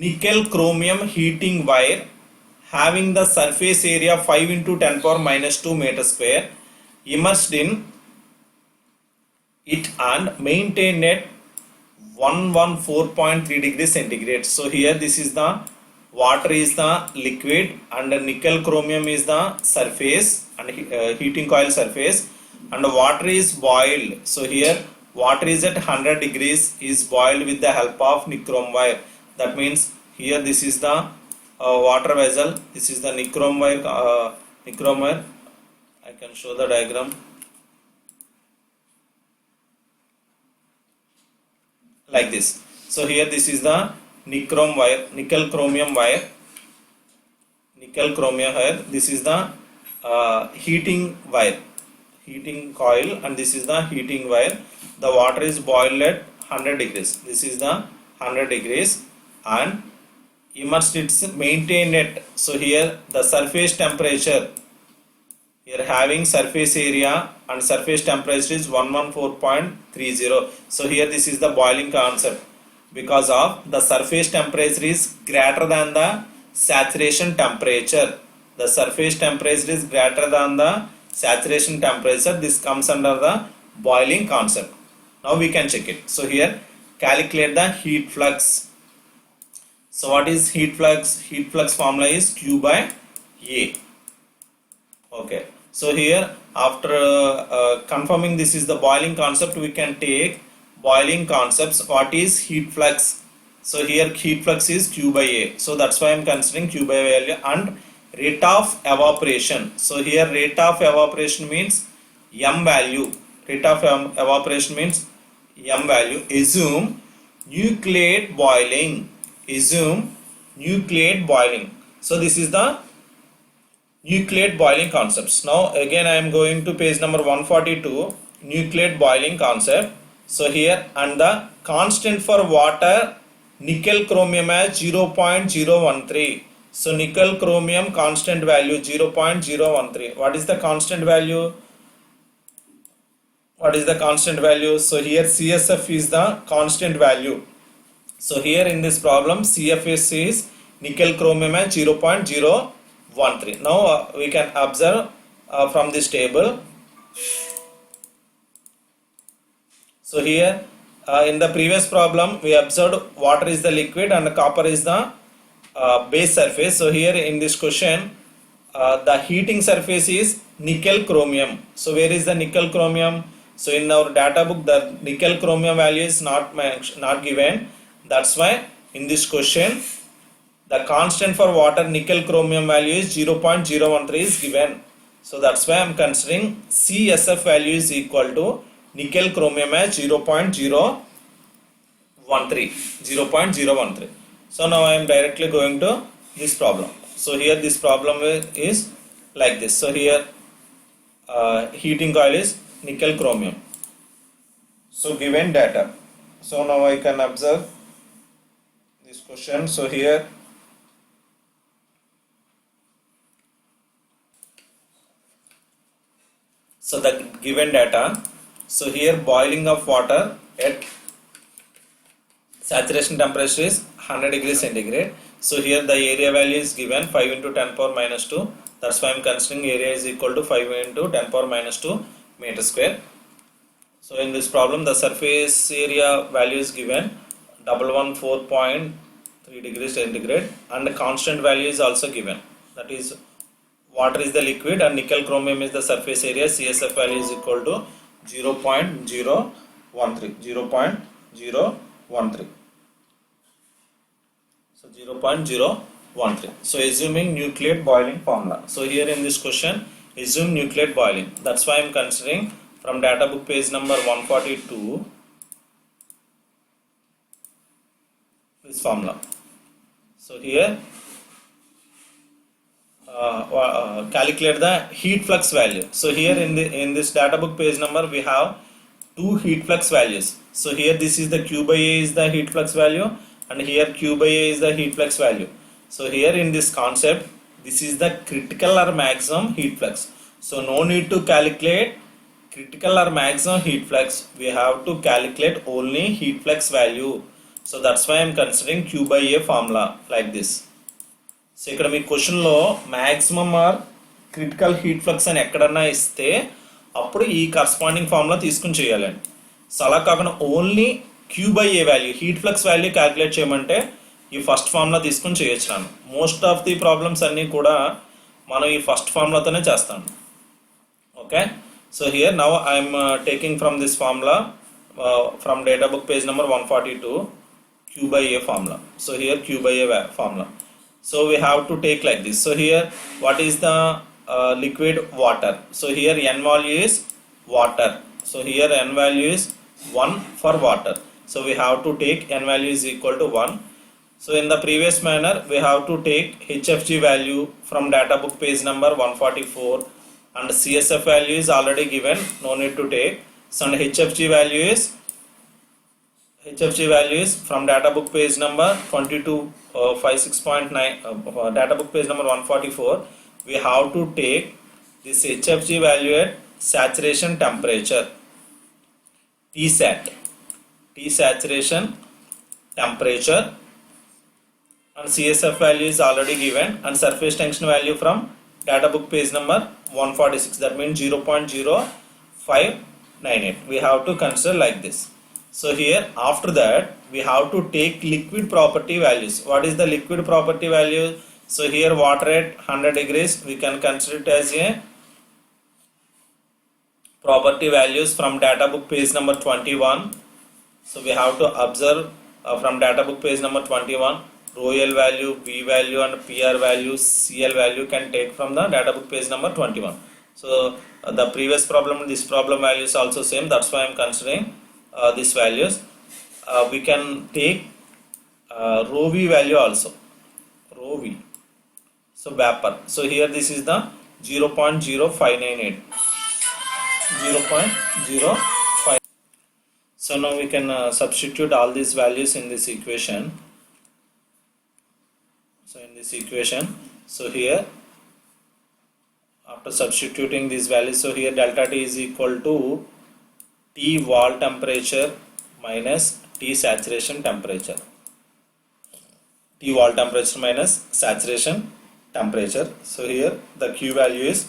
nickel chromium heating wire having the surface area 5 into 10 power minus 2 meter square immersed in it and maintained at 114.3 degrees centigrade. So here this is the water is the liquid and the nickel chromium is the surface and heating coil surface, and the water is boiled. So here water is at 100 degrees is boiled with the help of nichrome wire. That means here this is the water vessel, this is the nichrome wire. I can show the diagram like this. So here this is the nichrome wire, nickel chromium wire, nickel chromium wire. This is the heating wire, heating coil, and this is the heating wire. The water is boiled at 100 degrees. This is the 100 degrees, and immersed, it's maintained at, so here the surface temperature, here having surface area and surface temperature is 114.30. So here this is the boiling concept, because of the surface temperature is greater than the saturation temperature. The surface temperature is greater than the saturation temperature. This comes under the boiling concept. Now we can check it. So here calculate the heat flux. So what is heat flux? Heat flux formula is Q by A. Okay. So here after confirming this is the boiling concept, we can take boiling concepts. What is heat flux? So here heat flux is Q by A. So that's why I am considering Q by A value, and rate of evaporation. So here rate of evaporation means M value. Rate of evaporation means M value. Assume nucleate boiling. Assume nucleate boiling. So this is the nucleate boiling concepts. Now again I am going to page number 142, nucleate boiling concept. So here, and the constant for water, nickel chromium as 0.013. So nickel chromium constant value 0.013. What is the constant value? What is the constant value? So here CSF is the constant value. So here in this problem CFS is nickel chromium as 0.013. Now we can observe from this table. So here in the previous problem we observed water is the liquid and copper is the base surface. So here in this question the heating surface is nickel chromium. So where is the nickel chromium? So in our data book the nickel chromium value is not given. That's why in this question the constant for water nickel chromium value is 0.013 is given. So that's why I am considering CSF value is equal to nickel chromium as 0.013. So now I am directly going to this problem. So here this problem is like this. So here heating coil is nickel chromium. So given data. So now I can observe this question. So here the given data. So here boiling of water at saturation temperature is 100 degrees centigrade. So here the area value is given 5 into 10 power minus 2. That's why I am considering area is equal to 5 into 10 power minus 2 meter square. So in this problem the surface area value is given 114.3 degrees centigrade, and the constant value is also given. That is water is the liquid and nickel chromium is the surface area. CSF value is equal to 0.013. So 0.013. So assuming nucleate boiling formula. So here in this question assume nucleate boiling. That's why I am considering from data book page number 142 this formula. So here calculate the heat flux value. So here in this data book page number we have two heat flux values. So here this is the Q by A is the heat flux value, and here Q by A is the heat flux value. So here in this concept this is the critical or maximum heat flux. So no need to calculate critical or maximum heat flux. We have to calculate only heat flux value. So that's why I am considering Q by A formula like this. So ఇక్కడ మీ క్వశ్చన్లో maximum or critical heat flux అని ఎక్కడన్నా ఇస్తే అప్పుడు ఈ corresponding formula తీసుకుని చేయాలండి. సో అలా కాకుండా only Q by A value heat flux value calculate చేయమంటే ఈ ఫస్ట్ ఫార్ములా తీసుకుని చేయొచ్చు. నేను మోస్ట్ ఆఫ్ ది ప్రాబ్లమ్స్ అన్నీ కూడా మనం ఈ ఫస్ట్ ఫార్ములాతోనే చేస్తాం. Okay, so here now I'm taking from this formula from data book page number 142 Q by A formula. So here Q by A formula. So we have to take like this. So here what is the liquid water? So here n value is water. So here n value is 1 for water. So we have to take n value is equal to 1. So in the previous manner, we have to take HFG value from data book page number 144, and CSF value is already given, no need to take. So and HFG value is from data book page number 22 56.9 data book page number 144. We have to take this HFG value at saturation temperature, Tsat, T saturation temperature, and CSF value is already given, and surface tension value from data book page number 146, that means 0.0598. we have to consider like this. So here after that we have to take liquid property values. What is the liquid property value? So here water at 100 degrees, we can consider it as a property values from data book page number 21. So we have to observe from data book page number 21, rho L value, V value and PR value, CL value can take from the data book page number 21. So the previous problem, this problem value is also same, that's why I am considering these values. We can take rho V value also, rho V, so vapor. So here this is the 0.0598, 0.05. So now we can substitute all these values in this equation. So in this equation, so here after substituting these values, so here delta T is equal to T wall temperature minus T saturation temperature, T wall temperature minus saturation temperature. So here the Q value is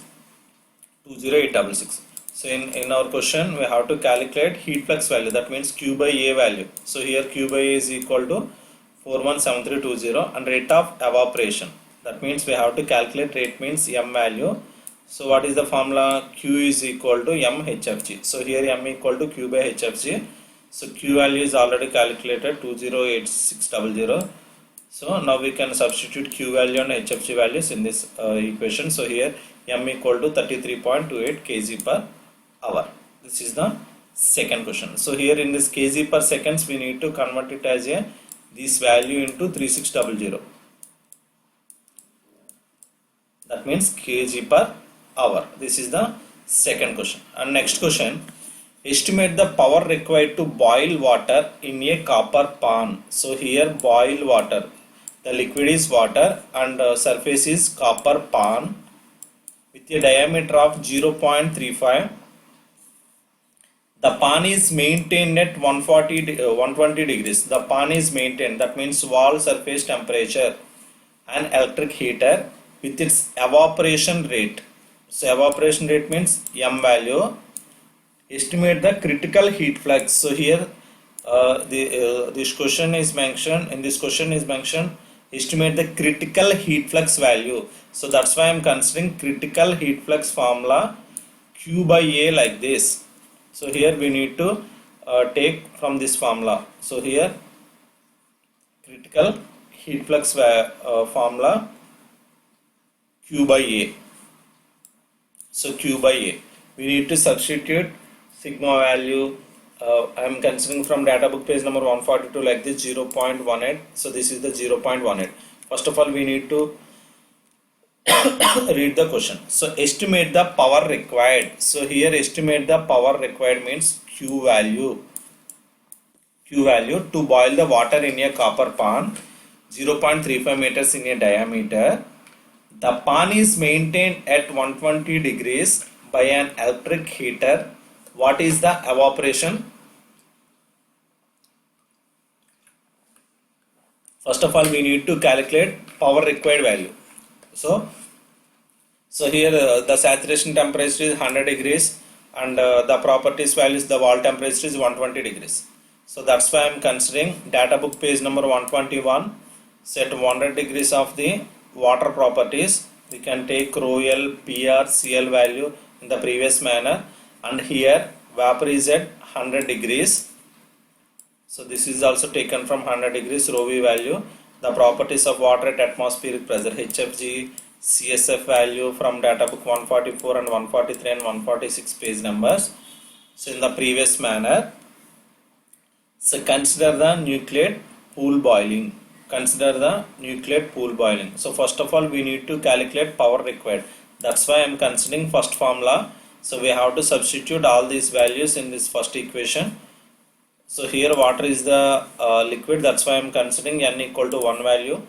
20866. So in our question we have to calculate heat flux value, that means Q by A value. So here Q by A is equal to 417320, and rate of evaporation, that means we have to calculate rate means M value. So what is the formula? Q is equal to M HFG. So here M equal to Q by HFG. So Q value is already calculated 2086600. So now we can substitute Q value and HFG values in this equation. So here M equal to 33.28 kg per hour. This is the second question. So here in this kg per seconds we need to convert it as a this value into 3600. That means kg per hour. This is the second question. And next question, estimate the power required to boil water in a copper pan. So here boil water, the liquid is water and surface is copper pan with a diameter of 0.35. The pan is maintained at 120 degrees. The pan is maintained, that means wall surface temperature and electric heater with its evaporation rate. So evaporation rate means M value. Estimate the critical heat flux. So here this question is mentioned, in this question is mentioned estimate the critical heat flux value. So that's why I am considering critical heat flux formula Q by A like this. So here we need to take from this formula. So here critical heat flux formula Q by A. So Q by A, we need to substitute sigma value. I am considering from data book page number 142 like this, 0.18. So this is the 0.18. First of all we need to read the question. So estimate the power required. So here estimate the power required means Q value to boil the water in a copper pan 0.35 meters in a diameter. The pan is maintained at 120 degrees by an electric heater. What is the evaporation? First of all we need to calculate power required value. So here the saturation temperature is 100 degrees and the properties values, the wall temperature is 120 degrees. So that's why I am considering data book page number 121, set 100 degrees of the water properties. We can take rho L, PR, CL value in the previous manner, and here vapor is at 100 degrees. So this is also taken from 100 degrees, rho V value. The properties of water at atmospheric pressure, HFG, CSF value from data book 144 and 143 and 146 page numbers. So in the previous manner, so consider the nucleate pool boiling. consider the nucleate pool boiling. So first of all we need to calculate power required. That's why I am considering first formula. So we have to substitute all these values in this first equation. So here water is the liquid, that's why I am considering n equal to 1 value.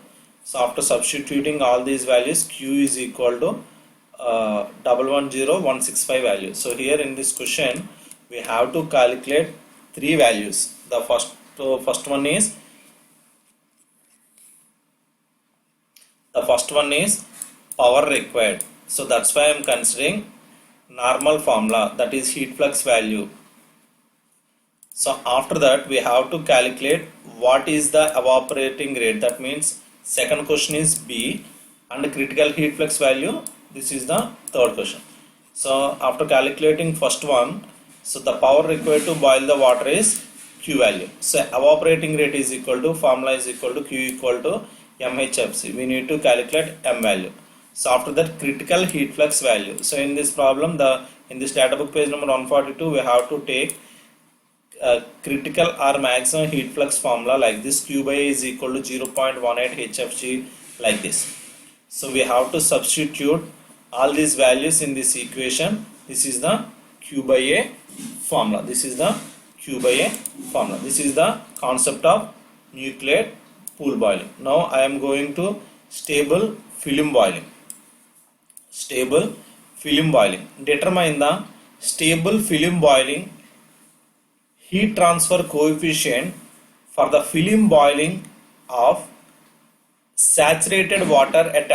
So after substituting all these values, Q is equal to 110165 value. So here in this question we have to calculate three values. The first one is power required. So that's why I am considering normal formula, that is heat flux value. So after that we have to calculate what is the evaporating rate. That means second question is B, and critical heat flux value, this is the third question. So after calculating first one, so the power required to boil the water is Q value. So evaporating rate is equal to, formula is equal to Q equal to MHFC. We need to calculate M value. So after that critical heat flux value. So in this problem, in this data book page number 142, we have to take critical or maximum heat flux formula like this. Q by A is equal to 0.18 HFG like this. So we have to substitute all these values in this equation. This is the Q by A formula. This is the Q by A formula. This is the concept of nucleate pool boiling. Now I am going to stable film boiling. Stable film boiling. Determine the stable film boiling heat transfer coefficient for the film boiling of saturated water at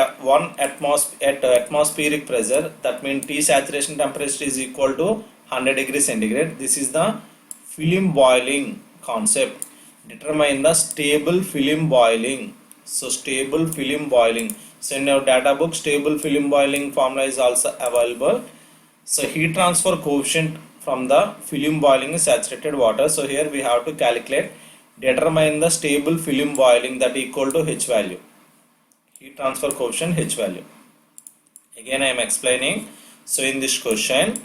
atmospheric pressure. That means T saturation temperature is equal to 100 degrees centigrade. This is the film boiling concept. Determine the stable film boiling. So stable film boiling. So in our data book, stable film boiling formula is also available. So heat transfer coefficient from the film boiling saturated water. So here we have to calculate, determine the stable film boiling, that equal to H value. Heat transfer coefficient H value. Again I am explaining. So in this question,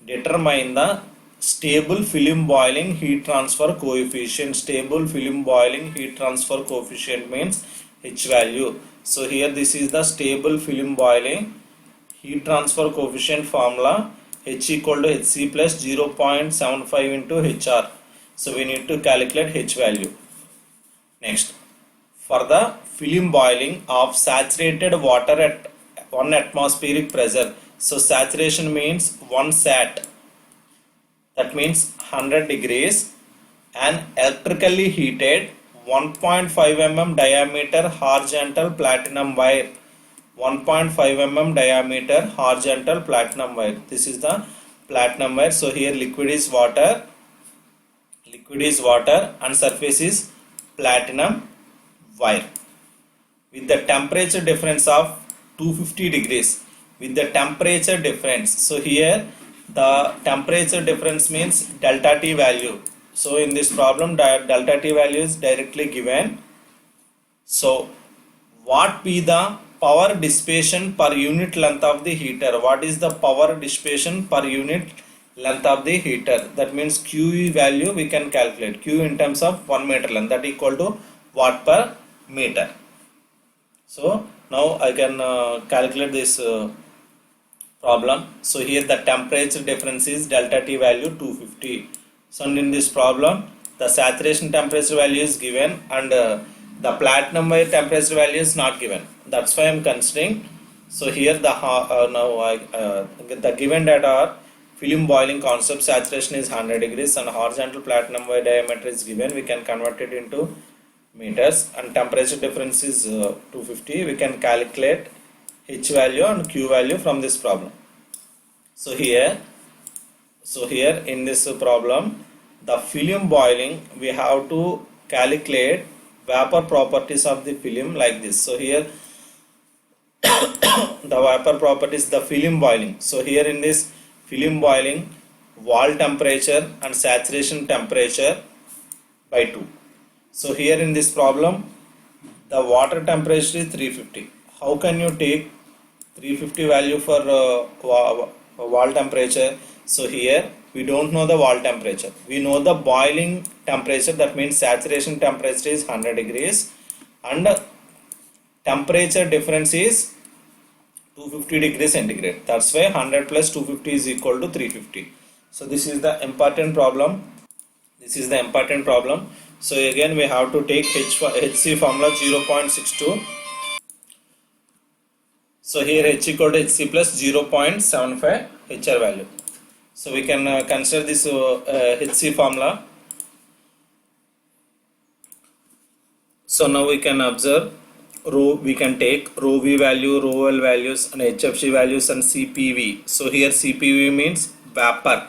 determine the stable film boiling heat transfer coefficient. Stable film boiling heat transfer coefficient means H value. So here this is the stable film boiling heat transfer coefficient formula. H equal to Hc plus 0.75 into Hr. So we need to calculate H value. Next, for the film boiling of saturated water at 1 atmospheric pressure. So saturation means 1 sat. That means 100 degrees, and electrically heated 1.5 mm diameter horizontal platinum wire. 1.5 mm diameter horizontal platinum wire. This is the platinum wire. So here liquid is water, and surface is platinum wire with the temperature difference of 250 degrees. With the temperature difference, so here the temperature difference means delta T value. So in this problem, delta T value is directly given. So what be the power dissipation per unit length of the heater? What is the power dissipation per unit length of the heater? That means Q value we can calculate. Q in terms of 1 meter length, that equal to watt per meter. So now I can calculate this problem. So here the temperature difference is delta T value 250. So in this problem the saturation temperature value is given, and the platinum wire temperature value is not given. That's why I am considering. So here the given data are film boiling concept, saturation is 100 degrees and horizontal platinum wire diameter is given. We can convert it into meters, and temperature difference is 250. We can calculate H value and Q value from this problem. So here in this problem, the film boiling, we have to calculate vapor properties of the film like this. So here the vapor properties, the film boiling. So here in this film boiling, wall temperature and saturation temperature by 2. So here in this problem, the water temperature is 350. How can you take 350 value for wall temperature? So here we don't know the wall temperature. We know the boiling temperature, that means saturation temperature is 100 degrees and temperature difference is 250 degrees centigrade. That's why 100 plus 250 is equal to 350. So this is the important problem. So again we have to take HC formula 0.62. So here H equal to HC plus 0.75 HR value. So we can consider this HC formula. So now we can observe we can take rho V value, rho L values and HFC values and CPV. So here CPV means vapor.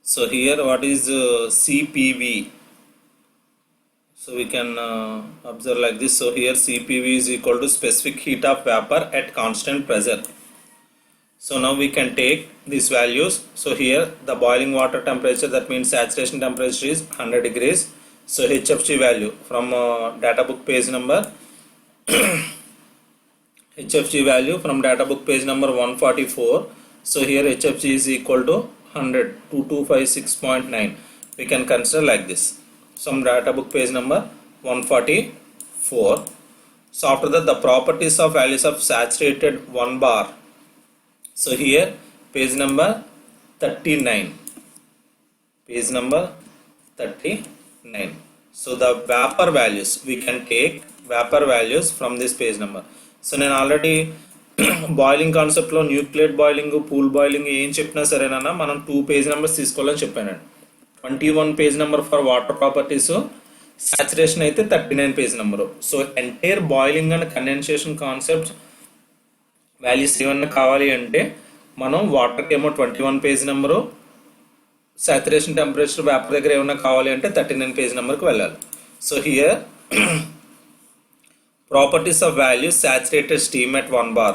So here what is CPV? So we can observe like this. So here CPV is equal to specific heat of vapor at constant pressure. So now we can take these values. So here the boiling water temperature, that means saturation temperature is 100 degrees. So HFC value from data book page number HFC value from data book page number 144. So here HFC is equal to 100, 2256.9. We can consider like this. Some data book page number 144. So after that, the properties of values of saturated 1 bar. So here page number 39. Page number 39. So the vapor values, we can take vapor values from this page number. So నేను already boiling కాన్సెప్ట్లో nuclear boiling, pool boiling ఏం చెప్పినా సరేనా మనం 2 page numbers తీసుకోవాలని చెప్పానండి. 21 page number for water properties, saturation అయితే 39 page number. So entire boiling and condensation concept values ఏమన్నా కావాలి అంటే మనం వాటర్కి ఏమో 21 page number, saturation temperature vapour దగ్గర ఏమన్నా కావాలి అంటే 39 పేజ్ నెంబర్కి వెళ్ళాలి. So here properties of values saturated steam at 1 bar,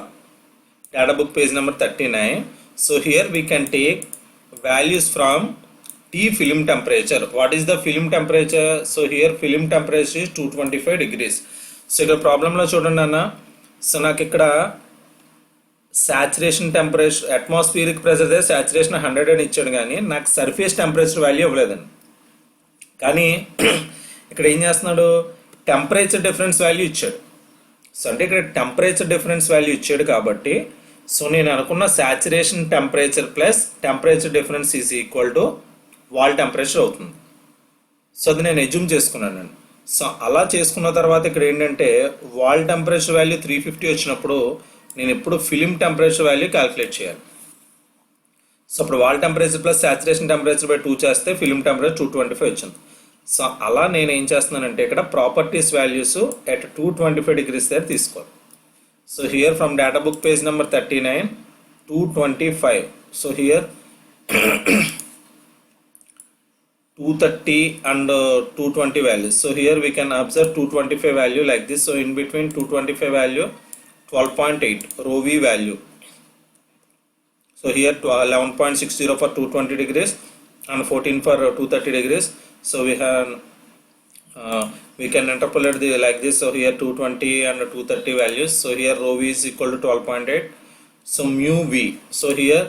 data book page number 39. So here we can take values from T film temperature. What is the film temperature? So here film temperature is 225 degrees. So ఇక్కడ ప్రాబ్లంలో చూడండి అన్న. So నాకు ఇక్కడ saturation temperature, atmospheric pressure దగ్గర saturation 100 అని ఇచ్చాడు, కానీ నాకు సర్ఫేస్ టెంపరేచర్ వాల్యూ ఇవ్వలేదండి. కానీ ఇక్కడ ఏం చేస్తున్నాడు, టెంపరేచర్ డిఫరెన్స్ వాల్యూ ఇచ్చాడు. సో అంటే ఇక్కడ టెంపరేచర్ డిఫరెన్స్ వాల్యూ ఇచ్చాడు కాబట్టి సో నేను అనుకున్న saturation temperature plus temperature difference is equal to wall temperature అవుతుంది. సో అది నేను ఎజ్యూమ్ చేసుకున్నానండి. సో అలా చేసుకున్న తర్వాత ఇక్కడ ఏంటంటే వాల్ టెంపరేచర్ వాల్యూ 350 వచ్చినప్పుడు నేను ఇప్పుడు ఫిలిం టెంపరేచర్ వాల్యూ క్యాలిక్యులేట్ చేయాలి. సో అప్పుడు wall temperature plus saturation temperature by 2 చేస్తే ఫిలిం టెంపరేచర్ 225 వచ్చింది. సో అలా నేను ఏం చేస్తున్నానంటే ఇక్కడ ప్రాపర్టీస్ వాల్యూస్ ఎట్ 225 degrees దగ్గర తీసుకోవాలి. So here from data book page number 39, 225. So here 230 and 220 values. So here we can observe 225 value like this. So in between 225 value 12.8 rho V value. So here 11.60 for 220 degrees and 14 for 230 degrees. So we have we can interpolate the like this. So here 220 and 230 values. So here rho V is equal to 12.8. So mu V. So here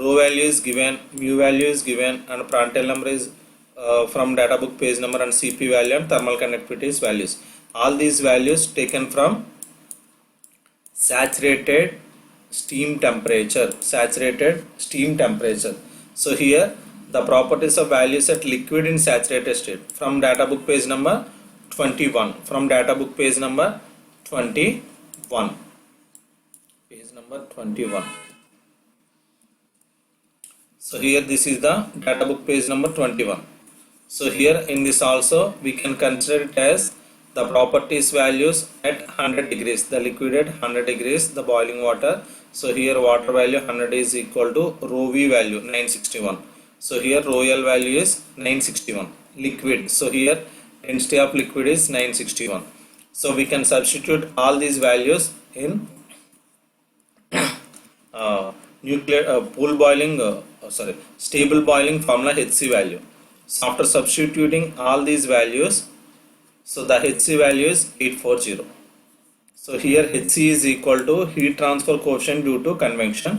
rho value is given, mu value is given, and Prandtl number is from data book page number, and Cp value and thermal conductivity values. All these values taken from saturated steam temperature. So here the properties of values at liquid in saturated state from data book page number 21. From data book page number 21. Page number 21. So here this is the data book page number 21. So here in this also we can consider it as the properties values at 100 degrees. The liquid at 100 degrees, the boiling water. So here water value 100 is equal to rho V value 961. So here rho L value is 961. Liquid. So here density of liquid is 961. So we can substitute all these values in pool boiling, stable boiling formula HC value. So after substituting all these values, so the HC value is 840. So here HC is equal to heat transfer coefficient due to convection.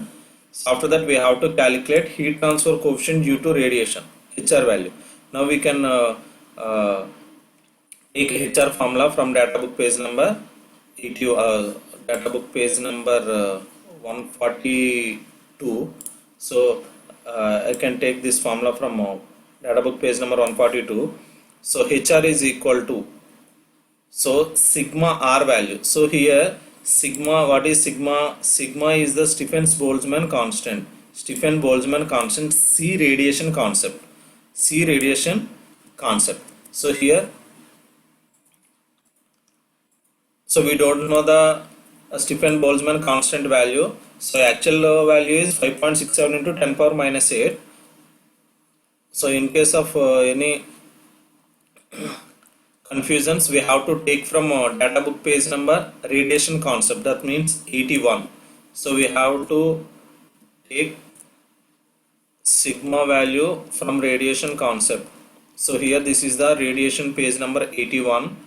So after that we have to calculate heat transfer coefficient due to radiation, HR value. Now we can take HR formula from data book page number 80, data book page number 142. So I can take this formula from data book page number 142. So HR is equal to, so sigma R value. So here sigma, what is sigma? Sigma is the Stephen-Boltzmann constant. Stephen-Boltzmann constant, C radiation concept. C radiation concept. So here, so we don't know the Stephen-Boltzmann constant value. So actual value is 5.67 into 10 power minus 8. So in case of any confusions, we have to take from data book page number radiation concept, that means 81. So we have to take sigma value from radiation concept. So here this is the radiation page number 81.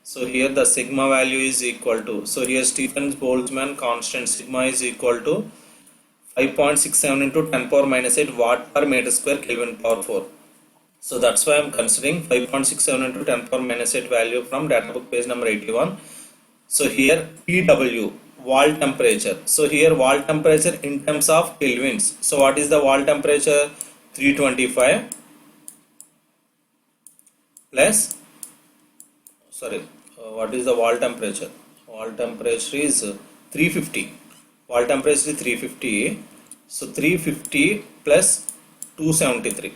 So here the sigma value is equal to, so here Stephen-Boltzmann constant sigma is equal to 5.67 into 10 power minus 8 watt per meter square Kelvin power 4. So that's why I am considering 5.67 into 10 power minus 8 value from data book page number 81. So here TW, wall temperature. So here wall temperature in terms of kelvins. So what is the wall temperature? 325 plus, sorry, what is the wall temperature? Wall temperature is 350. Wall temperature is 350. So 350 plus 273.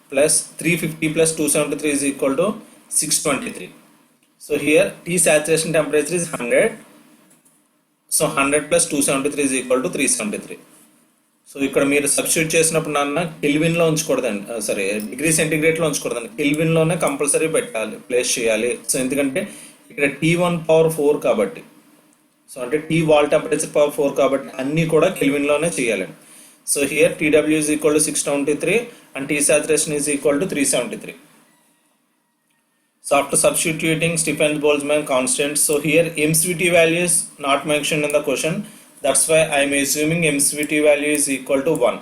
Plus 350 plus 273 is equal to 623. So here T saturation temperature is 100. So 100 plus 273 is equal to 373. So ఇక్కడ మీరు substitute చేసినప్పుడు నాన్న కెల్విన్లో ఉంచకూడదండి, సరే degree సెంటిగ్రేడ్లో ఉంచకూడదండి, కెల్విన్లోనే compulsory పెట్టాలి, place చేయాలి. So ఎందుకంటే ఇక్కడ T1 power 4 కాబట్టి, సో అంటే T వాల్ టెంపరేచర్ పవర్ 4 కాబట్టి అన్నీ కూడా కెల్విన్లోనే చేయాలండి. So here TW is equal to 623 and T saturation is equal to 373. So after substituting Stephen-Boltzmann constant, so here MCVT value is not mentioned in the question. That's why I am assuming MCVT value is equal to 1.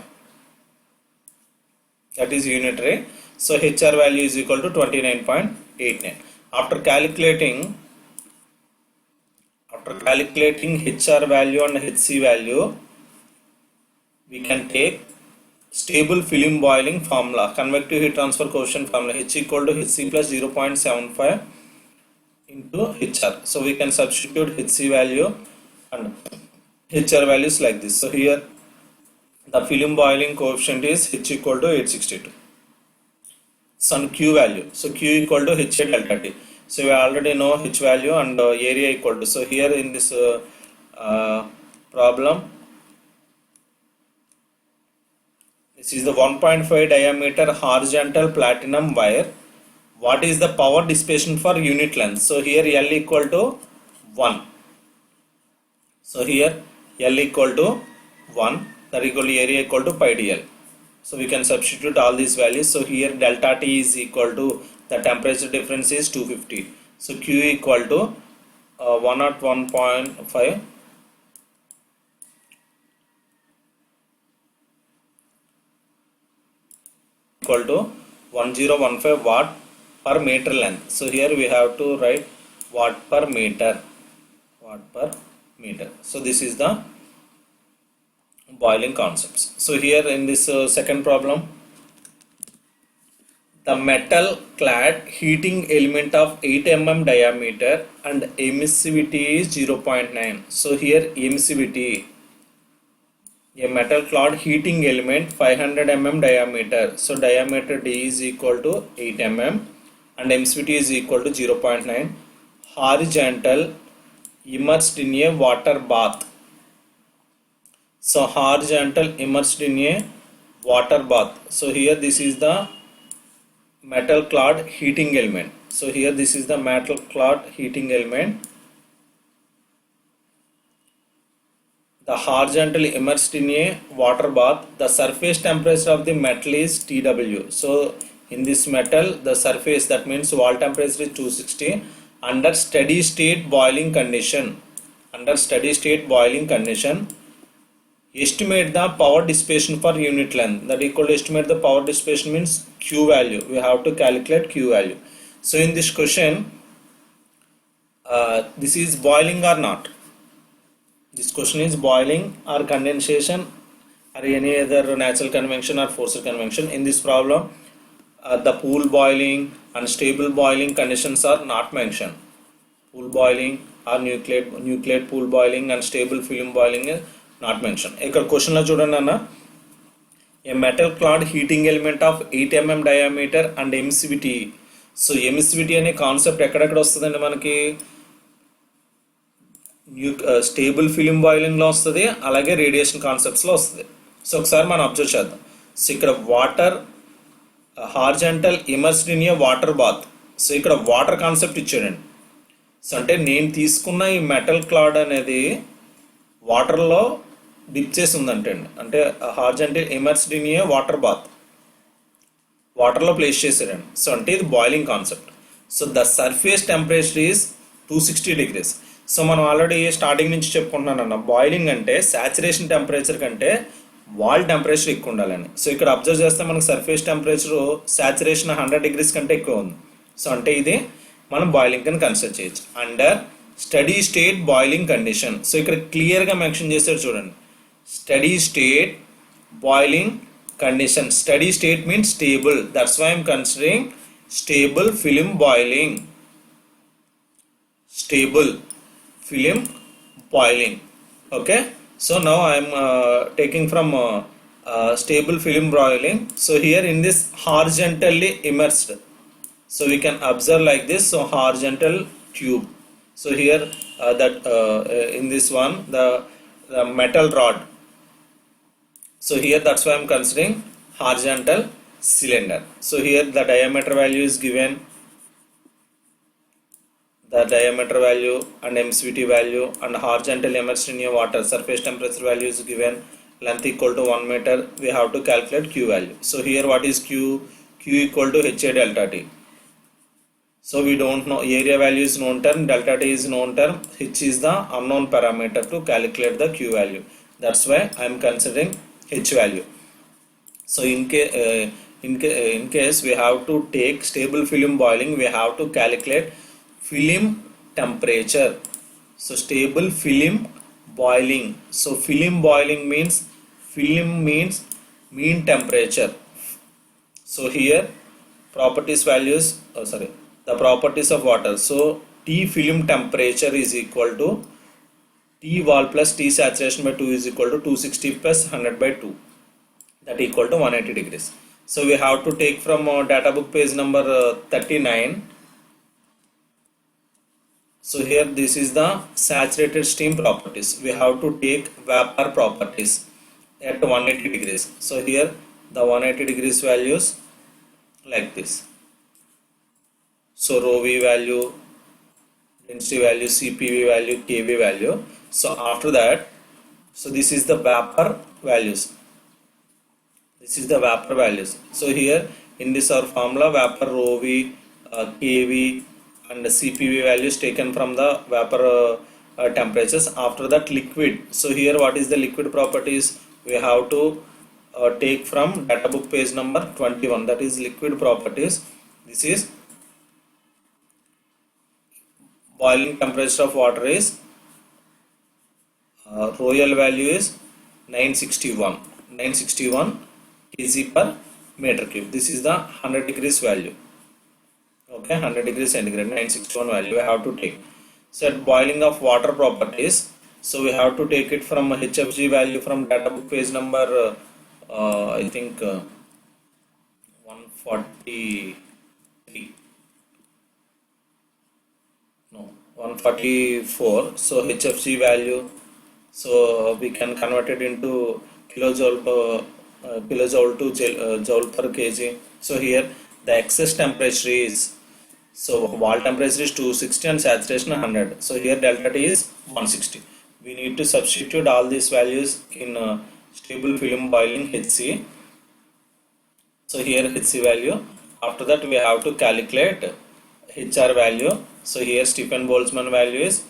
That is unitary. So HR value is equal to 29.89. After calculating HR value and HC value, we can take stable film boiling formula, convective heat transfer coefficient formula, H equal to HC plus 0.75 into HR. So we can substitute HC value and HR values like this. So here the film boiling coefficient is H equal to 862. So Q value, so Q equal to HA delta T. So we already know H value and area equal to. So here in this problem, this is the 1.5 diameter horizontal platinum wire. What is the power dissipation for unit length? So here L equal to 1. So here L equal to 1, that equal to area equal to pi dl. So we can substitute all these values. So here delta T is equal to, the temperature difference is 250. So Q equal to 101.5 equal to 1015 watt per meter length. So here we have to write watt per meter. So this is the boiling concepts. So here in this second problem, the metal clad heating element of 8 mm diameter and emissivity is 0.9. So here emissivity, a metal clad heating element 500 mm diameter. So diameter D is equal to 8 mm and emissivity is equal to 0.9. Horizontal immersed in a water bath. So horizontal immersed in a water bath. So here this is the metal clad heating element. So here this is the metal clad heating element. The horizontally immersed in a water bath. The surface temperature of the metal is TW. So in this metal, the surface, that means wall temperature is 260 under steady state boiling condition. under steady state boiling condition, estimate the power dissipation for unit length. That equal to estimate the power dissipation means Q value. We have to calculate Q value. So in this question, this is boiling or not. This question is boiling or condensation or any other natural convection or forced convection. In this problem, the pool boiling and stable boiling conditions are not mentioned. Pool boiling or nucleate pool boiling and stable film boiling is not mentioned. ఇక్కడ question లో చూడండి అన్న, a metal clad heating element of 8 mm diameter and emissivity. So emissivity అనే concept ఎక్కడెక్కడ వస్తుందండి మనకి, stable film boiling లో వస్తుంది, అలాగే రేడియేషన్ కాన్సెప్ట్స్ లో వస్తుంది. సో ఒకసారి మనం అబ్జర్వ్ చేద్దాం. సో ఇక్కడ water horizontal immersed in a water bath. So ఇక్కడ వాటర్ కాన్సెప్ట్ ఇచ్చాడండి. సో అంటే నేను తీసుకున్న ఈ మెటల్ క్లాడ్ అనేది వాటర్లో డిప్ చేసి ఉందంటే అండి, అంటే horizontal immersed in a water bath, వాటర్లో ప్లేస్ చేశారండి. సో అంటే ఇది boiling concept. So the surface temperature is 260 degrees. So మనం ఆల్రెడీ స్టార్టింగ్ నుంచి చెప్పుకుంటున్నాను అన్న, బాయిలింగ్ అంటే సాచురేషన్ టెంపరేచర్ కంటే వాల్ టెంపరేచర్ ఎక్కువ ఉండాలని. సో ఇక్కడ అబ్జర్వ్ చేస్తే మనకు సర్ఫేస్ టెంపరేచర్ సాచురేషన్ 100 degrees కంటే ఎక్కువ ఉంది. సో అంటే ఇది మనం బాయిలింగ్ కింద కన్సిడర్ చేయొచ్చు under steady state boiling condition. So ఇక్కడ క్లియర్గా మెన్షన్ చేశారు చూడండి, steady state boiling condition. Steady state means stable. That's why I'm considering stable film boiling. Stable film boiling. Okay. So now I'm taking from stable film boiling. So here in this horizontally immersed. So we can observe like this. So horizontal tube. So here in this one the metal rod. So here that's why I'm considering horizontal cylinder. So here the diameter value is given, the diameter value and emissivity value, and horizontal immersed in water surface temperature value is given, length equal to 1 meter. We have to calculate Q value. So here what is Q? Q equal to HA delta T. So we don't know, area value is known term, delta T is known term, H is the unknown parameter to calculate the Q value. That's why I am considering H value. So in case we have to take stable film boiling, we have to calculate film temperature. So stable film boiling. So film boiling means mean temperature. So here properties values, the properties of water. So T film temperature is equal to T wall plus T saturation by 2 is equal to 260 plus 100 by 2, that equal to 180 degrees. So we have to take from data book page number 39. So here this is the saturated steam properties. We have to take vapor properties at 180 degrees. So here the 180 degrees values like this. So rho V value, density value, CPV value, KV value. So after that, so this is the vapor values. This is the vapor values. So here in this our formula, vapor rho V, KV and CPV values taken from the vapor temperatures. After that liquid. So here what is the liquid properties? We have to take from data book page number 21. That is liquid properties. This is boiling temperature of water is Royal value is 961 kg per meter cube. This is the 100 degrees value. Okay, 100 degrees centigrade, 961 value we have to take. So at boiling of water properties, so we have to take it from HFG value from data book page number I think 143. No, 144. So HFG value, so we can convert it into kilojoule to joule per kg. So here the excess temperature is, so wall temperature is 260 and saturation 100. So here delta T is 160. We need to substitute all these values in stable film boiling HC. So here HC value. After that we have to calculate HR value. So here Stephen Boltzmann value is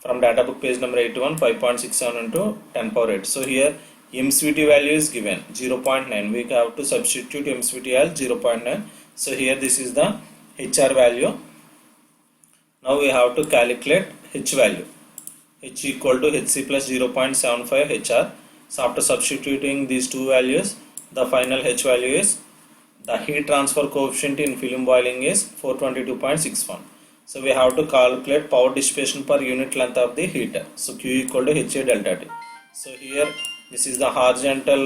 from data book page number 81, 5.67 into 10 power 8. So here MCVT value is given 0.9. We have to substitute MCVT as 0.9. So here this is the HR value. Now we have to calculate H value. H equal to HC plus 0.75 HR. So after substituting these two values, the final H value is, the heat transfer coefficient in film boiling is 422.61. So we have to calculate power dissipation per unit length of the heater. So Q equal to HA delta T. So here this is the horizontal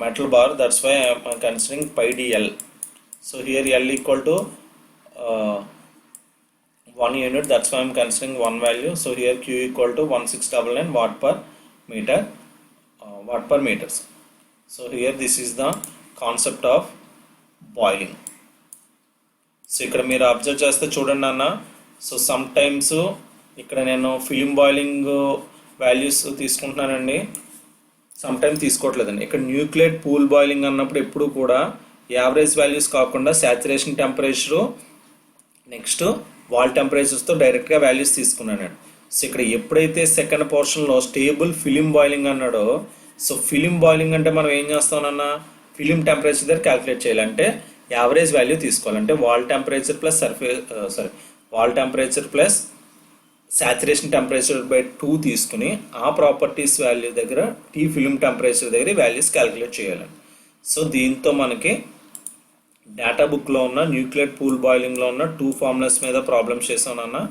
metal bar. That's why I am considering pi dl. So here L equal to 1 unit. That's why I am considering 1 value. So here Q equal to 1699 watt per meters. So here this is the concept of boiling. So ఇక్కడ మీరు observe చేస్తే చూడండి అన్న. So some times ఇక్కడ నేను film boiling values తీసుకుంటున్నానండి, some times తీసుకోవట్లేదండి. ఇక్కడ nuclear pool boiling అన్నప్పుడు ఎప్పుడు కూడా యావరేజ్ వాల్యూస్ కాకుండా సాచురేషన్ టెంపరేచరు నెక్స్ట్ వాల్ టెంపరేచర్స్తో డైరెక్ట్గా వాల్యూస్ తీసుకున్నాను. సో ఇక్కడ ఎప్పుడైతే సెకండ్ పోర్షన్లో స్టేబుల్ ఫిలిం బాయిలింగ్ అన్నాడో, సో ఫిలిం బాయిలింగ్ అంటే మనం ఏం చేస్తామన్నా, ఫిలిం టెంపరేచర్ దగ్గర క్యాలిక్యులేట్ చేయాలంటే యావరేజ్ వాల్యూ తీసుకోవాలంటే wall temperature plus wall temperature plus saturation temperature by 2 తీసుకుని ఆ ప్రాపర్టీస్ వాల్యూ దగ్గర టీ ఫిలిం టెంపరేచర్ దగ్గర వాల్యూస్ క్యాలిక్యులేట్ చేయాలండి. సో దీంతో మనకి డేటా బుక్లో ఉన్న న్యూక్లియర్ పూల్ బాయిలింగ్లో ఉన్న 2 ఫార్ములాస్ మీద ప్రాబ్లమ్స్ చేసానన్నా.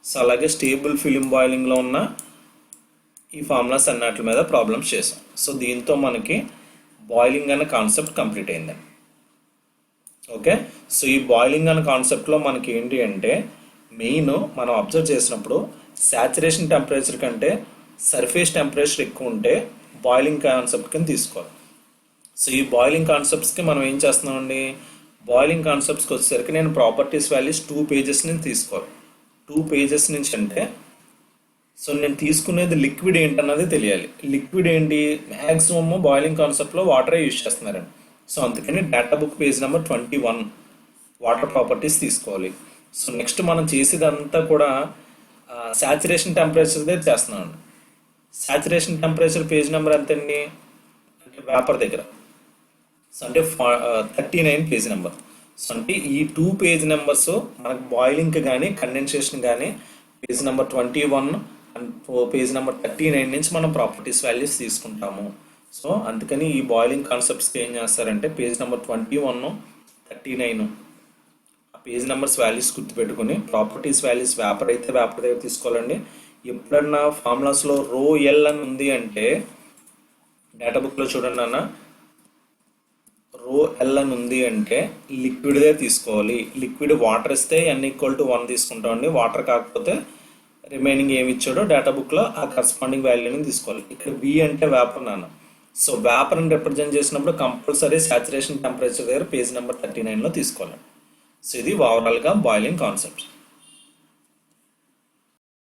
సో అలాగే స్టేబుల్ ఫిలిం బాయిలింగ్లో ఉన్న ఈ ఫార్ములాస్ అన్నిటి మీద ప్రాబ్లమ్స్ చేసాం. సో దీంతో మనకి బాయిలింగ్ అనే కాన్సెప్ట్ కంప్లీట్ అయిందండి. ఓకే, సో ఈ బాయిలింగ్ అనే కాన్సెప్ట్లో మనకి ఏంటి అంటే మెయిన్ మనం అబ్జర్వ్ చేసినప్పుడు సాచురేషన్ టెంపరేచర్ కంటే సర్ఫేస్ టెంపరేచర్ ఎక్కువ ఉంటే బాయిలింగ్ కాన్సెప్ట్ కింద తీసుకోవాలి. సో ఈ బాయిలింగ్ కాన్సెప్ట్స్కి మనం ఏం చేస్తున్నామండి, బాయిలింగ్ కాన్సెప్ట్స్కి వచ్చేసరికి నేను ప్రాపర్టీస్ వాల్యూస్ 2 pages నుంచి తీసుకోవాలి. 2 pages నుంచి అంటే సో నేను తీసుకునేది లిక్విడ్ ఏంటన్నది తెలియాలి. లిక్విడ్ ఏంటి, మ్యాక్సిమమ్ బాయిలింగ్ కాన్సెప్ట్లో వాటరే యూజ్ చేస్తున్నారండి. సో అందుకని data book page number 21 water properties తీసుకోవాలి. సో నెక్స్ట్ మనం చేసేదంతా కూడా సాచురేషన్ టెంపరేచర్ దగ్గర చేస్తున్నాం. సాచురేషన్ టెంపరేచర్ పేజ్ నెంబర్ ఎంతండి అంటే వేపర్ దగ్గర, సో అంటే 39 పేజ్ నెంబర్. సో అంటే ఈ 2 పేజ్ నెంబర్స్ మనకు బాయిలింగ్కి కానీ కండెన్సేషన్ కానీ page number 21 and page number 39 నుంచి మనం ప్రాపర్టీస్ వాల్యూస్ తీసుకుంటాము. సో అందుకని ఈ బాయిలింగ్ కాన్సెప్ట్స్కి ఏం చేస్తారంటే పేజ్ నెంబర్ 21, 39 ఆ పేజ్ నెంబర్స్ వాల్యూస్ గుర్తుపెట్టుకుని ప్రాపర్టీస్ వాల్యూస్ వేపర్ అయితే వేపర్ దగ్గర తీసుకోవాలండి. ఎప్పుడన్నా ఫార్ములాస్లో రో ఎల్ అని ఉంది అంటే డేటా బుక్లో చూడండి అన్న, రో ఎల్ అని ఉంది అంటే లిక్విడ్దే తీసుకోవాలి. లిక్విడ్ వాటర్ ఇస్తే n ఈక్వల్ టు 1 తీసుకుంటామండి. వాటర్ కాకపోతే రిమైనింగ్ ఏమి ఇచ్చాడో డేటా బుక్లో ఆ కరస్పాండింగ్ వాల్యూని తీసుకోవాలి. ఇక్కడ V అంటే వేపర్ నాన్న. సో వేపర్ని రిప్రజెంట్ చేసినప్పుడు కంపల్సరీ సాచురేషన్ టెంపరేచర్ దగ్గర పేజ్ నెంబర్ 39లో తీసుకోవాలి. సో ఇది ఓవరాల్గా బాయిలింగ్ కాన్సెప్ట్.